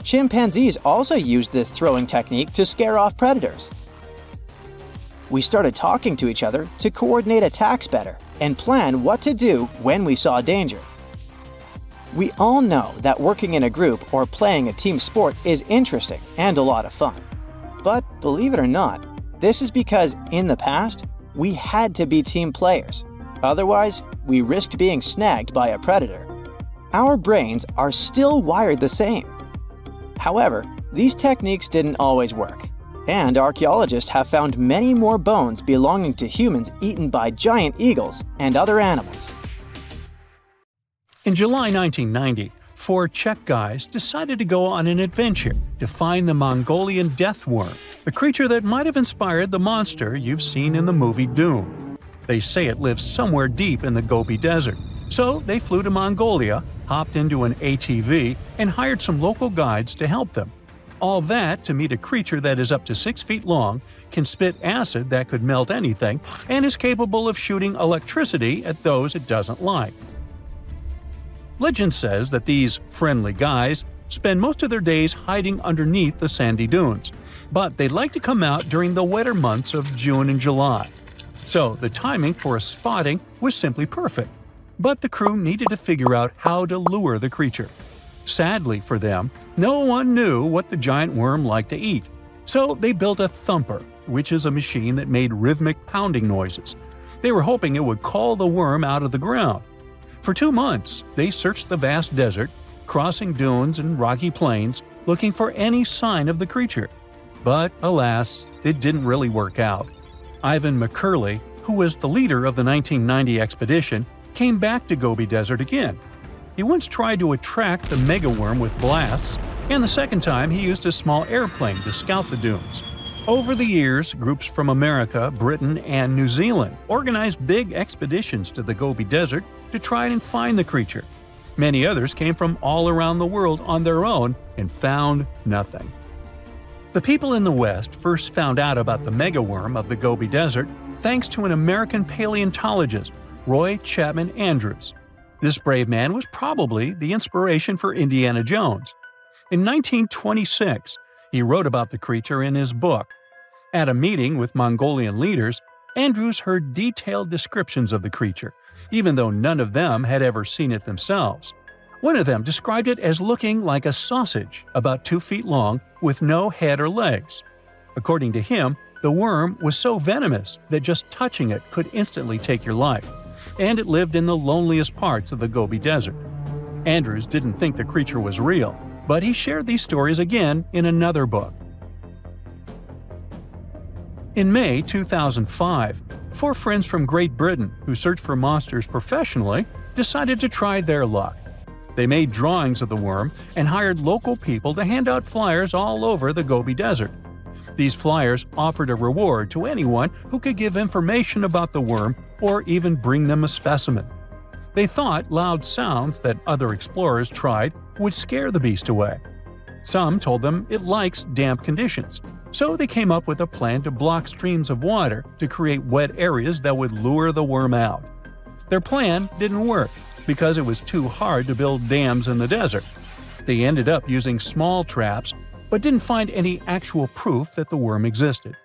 Chimpanzees also used this throwing technique to scare off predators. We started talking to each other to coordinate attacks better and plan what to do when we saw danger. We all know that working in a group or playing a team sport is interesting and a lot of fun. But believe it or not, This is because, in the past, we had to be team players. Otherwise, we risked being snagged by a predator. Our brains are still wired the same. However, these techniques didn't always work, and archaeologists have found many more bones belonging to humans eaten by giant eagles and other animals. In July 1990, 4 Czech guys decided to go on an adventure to find the Mongolian death worm, a creature that might have inspired the monster you've seen in the movie Dune. They say it lives somewhere deep in the Gobi Desert, so they flew to Mongolia, hopped into an ATV, and hired some local guides to help them. All that to meet a creature that is up to 6 feet long, can spit acid that could melt anything, and is capable of shooting electricity at those it doesn't like. Legend says that these friendly guys spend most of their days hiding underneath the sandy dunes, but they'd like to come out during the wetter months of June and July. So the timing for a spotting was simply perfect. But the crew needed to figure out how to lure the creature. Sadly for them, no one knew what the giant worm liked to eat. So they built a thumper, which is a machine that made rhythmic pounding noises. They were hoping it would call the worm out of the ground. For 2 months, they searched the vast desert, crossing dunes and rocky plains, looking for any sign of the creature. But alas, it didn't really work out. Ivan McCurley, who was the leader of the 1990 expedition, came back to Gobi Desert again. He once tried to attract the megaworm with blasts, and the second time he used a small airplane to scout the dunes. Over the years, groups from America, Britain, and New Zealand organized big expeditions to the Gobi Desert to try and find the creature. Many others came from all around the world on their own and found nothing. The people in the West first found out about the megaworm of the Gobi Desert thanks to an American paleontologist, Roy Chapman Andrews. This brave man was probably the inspiration for Indiana Jones. In 1926, he wrote about the creature in his book. At a meeting with Mongolian leaders, Andrews heard detailed descriptions of the creature, even though none of them had ever seen it themselves. One of them described it as looking like a sausage, about 2 feet long, with no head or legs. According to him, the worm was so venomous that just touching it could instantly take your life, and it lived in the loneliest parts of the Gobi Desert. Andrews didn't think the creature was real, but he shared these stories again in another book. In May 2005, 4 friends from Great Britain who search for monsters professionally decided to try their luck. They made drawings of the worm and hired local people to hand out flyers all over the Gobi Desert. These flyers offered a reward to anyone who could give information about the worm or even bring them a specimen. They thought loud sounds that other explorers tried would scare the beast away. Some told them it likes damp conditions, so they came up with a plan to block streams of water to create wet areas that would lure the worm out. Their plan didn't work because it was too hard to build dams in the desert. They ended up using small traps, but didn't find any actual proof that the worm existed.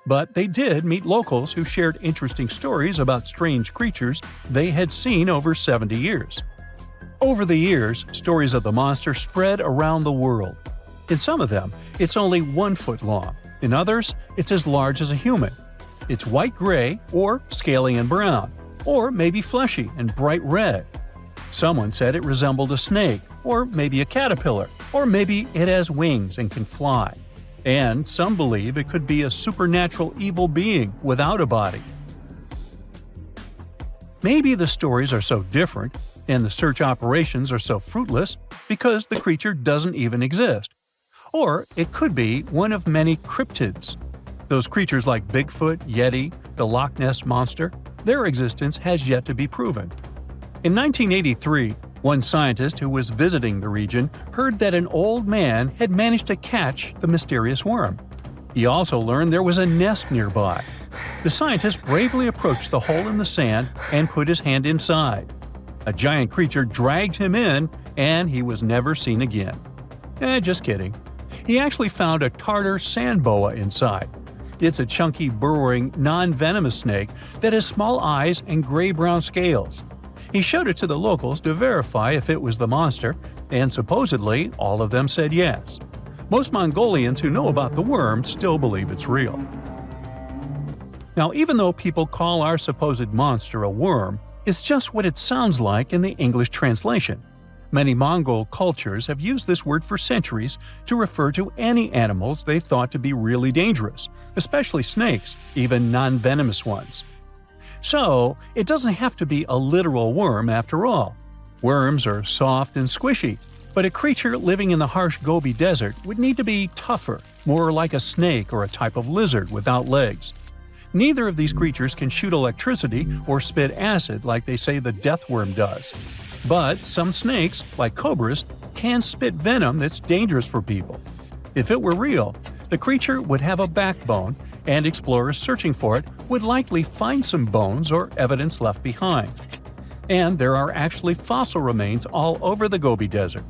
But they did meet locals who shared interesting stories about strange creatures they had seen over 70 years. Over the years, stories of the monster spread around the world. In some of them, it's only 1 foot long. In others, it's as large as a human. It's white-gray or scaly and brown, or maybe fleshy and bright red. Someone said it resembled a snake, or maybe a caterpillar, or maybe it has wings and can fly. And some believe it could be a supernatural evil being without a body. Maybe the stories are so different, and the search operations are so fruitless because the creature doesn't even exist. Or it could be one of many cryptids. Those creatures like Bigfoot, Yeti, the Loch Ness Monster, their existence has yet to be proven. In 1983, one scientist who was visiting the region heard that an old man had managed to catch the mysterious worm. He also learned there was a nest nearby. The scientist bravely approached the hole in the sand and put his hand inside. A giant creature dragged him in, and he was never seen again. Just kidding. He actually found a Tartar sand boa inside. It's a chunky, burrowing, non-venomous snake that has small eyes and gray-brown scales. He showed it to the locals to verify if it was the monster, and supposedly all of them said yes. Most Mongolians who know about the worm still believe it's real. Now, even though people call our supposed monster a worm, it's just what it sounds like in the English translation. Many Mongol cultures have used this word for centuries to refer to any animals they thought to be really dangerous, especially snakes, even non-venomous ones. So, it doesn't have to be a literal worm after all. Worms are soft and squishy, but a creature living in the harsh Gobi Desert would need to be tougher, more like a snake or a type of lizard without legs. Neither of these creatures can shoot electricity or spit acid like they say the death worm does. But some snakes, like cobras, can spit venom that's dangerous for people. If it were real, the creature would have a backbone, and explorers searching for it would likely find some bones or evidence left behind. And there are actually fossil remains all over the Gobi Desert.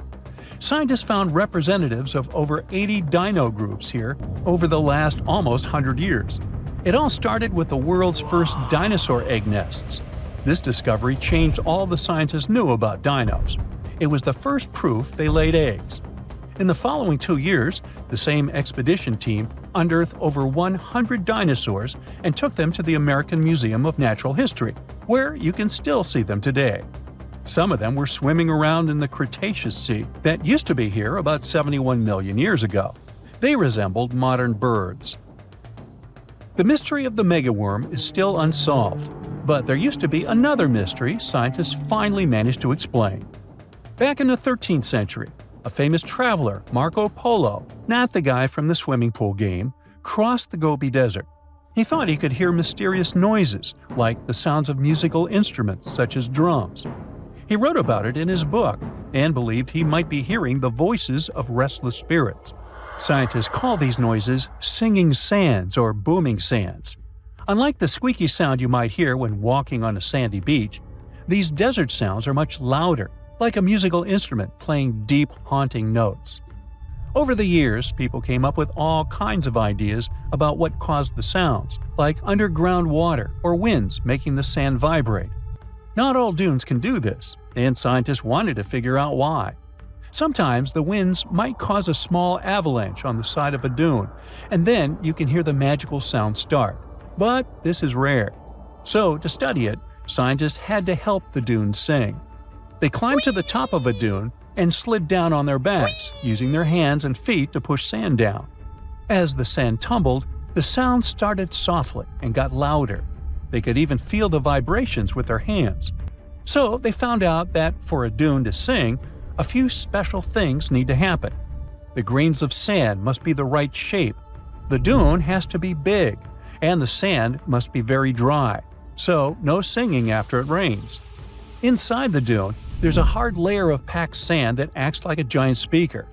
Scientists found representatives of over 80 dino groups here over the last almost 100 years. It all started with the world's first dinosaur egg nests. This discovery changed all the scientists knew about dinos. It was the first proof they laid eggs. In the following 2 years, the same expedition team unearthed over 100 dinosaurs and took them to the American Museum of Natural History, where you can still see them today. Some of them were swimming around in the Cretaceous Sea that used to be here about 71 million years ago. They resembled modern birds. The mystery of the megaworm is still unsolved, but there used to be another mystery scientists finally managed to explain. Back in the 13th century, a famous traveler, Marco Polo, not the guy from the swimming pool game, crossed the Gobi Desert. He thought he could hear mysterious noises, like the sounds of musical instruments such as drums. He wrote about it in his book and believed he might be hearing the voices of restless spirits. Scientists call these noises singing sands or booming sands. Unlike the squeaky sound you might hear when walking on a sandy beach, these desert sounds are much louder, like a musical instrument playing deep, haunting notes. Over the years, people came up with all kinds of ideas about what caused the sounds, like underground water or winds making the sand vibrate. Not all dunes can do this, and scientists wanted to figure out why. Sometimes the winds might cause a small avalanche on the side of a dune, and then you can hear the magical sound start. But this is rare. So, to study it, scientists had to help the dunes sing. They climbed to the top of a dune and slid down on their backs, using their hands and feet to push sand down. As the sand tumbled, the sound started softly and got louder. They could even feel the vibrations with their hands. So they found out that for a dune to sing, a few special things need to happen. The grains of sand must be the right shape. The dune has to be big, and the sand must be very dry, so no singing after it rains. Inside the dune, there's a hard layer of packed sand that acts like a giant speaker.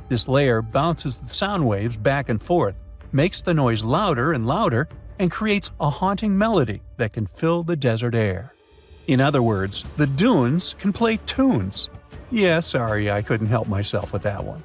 This layer bounces the sound waves back and forth, makes the noise louder and louder, and creates a haunting melody that can fill the desert air. In other words, the dunes can play tunes. Yeah, sorry, I couldn't help myself with that one.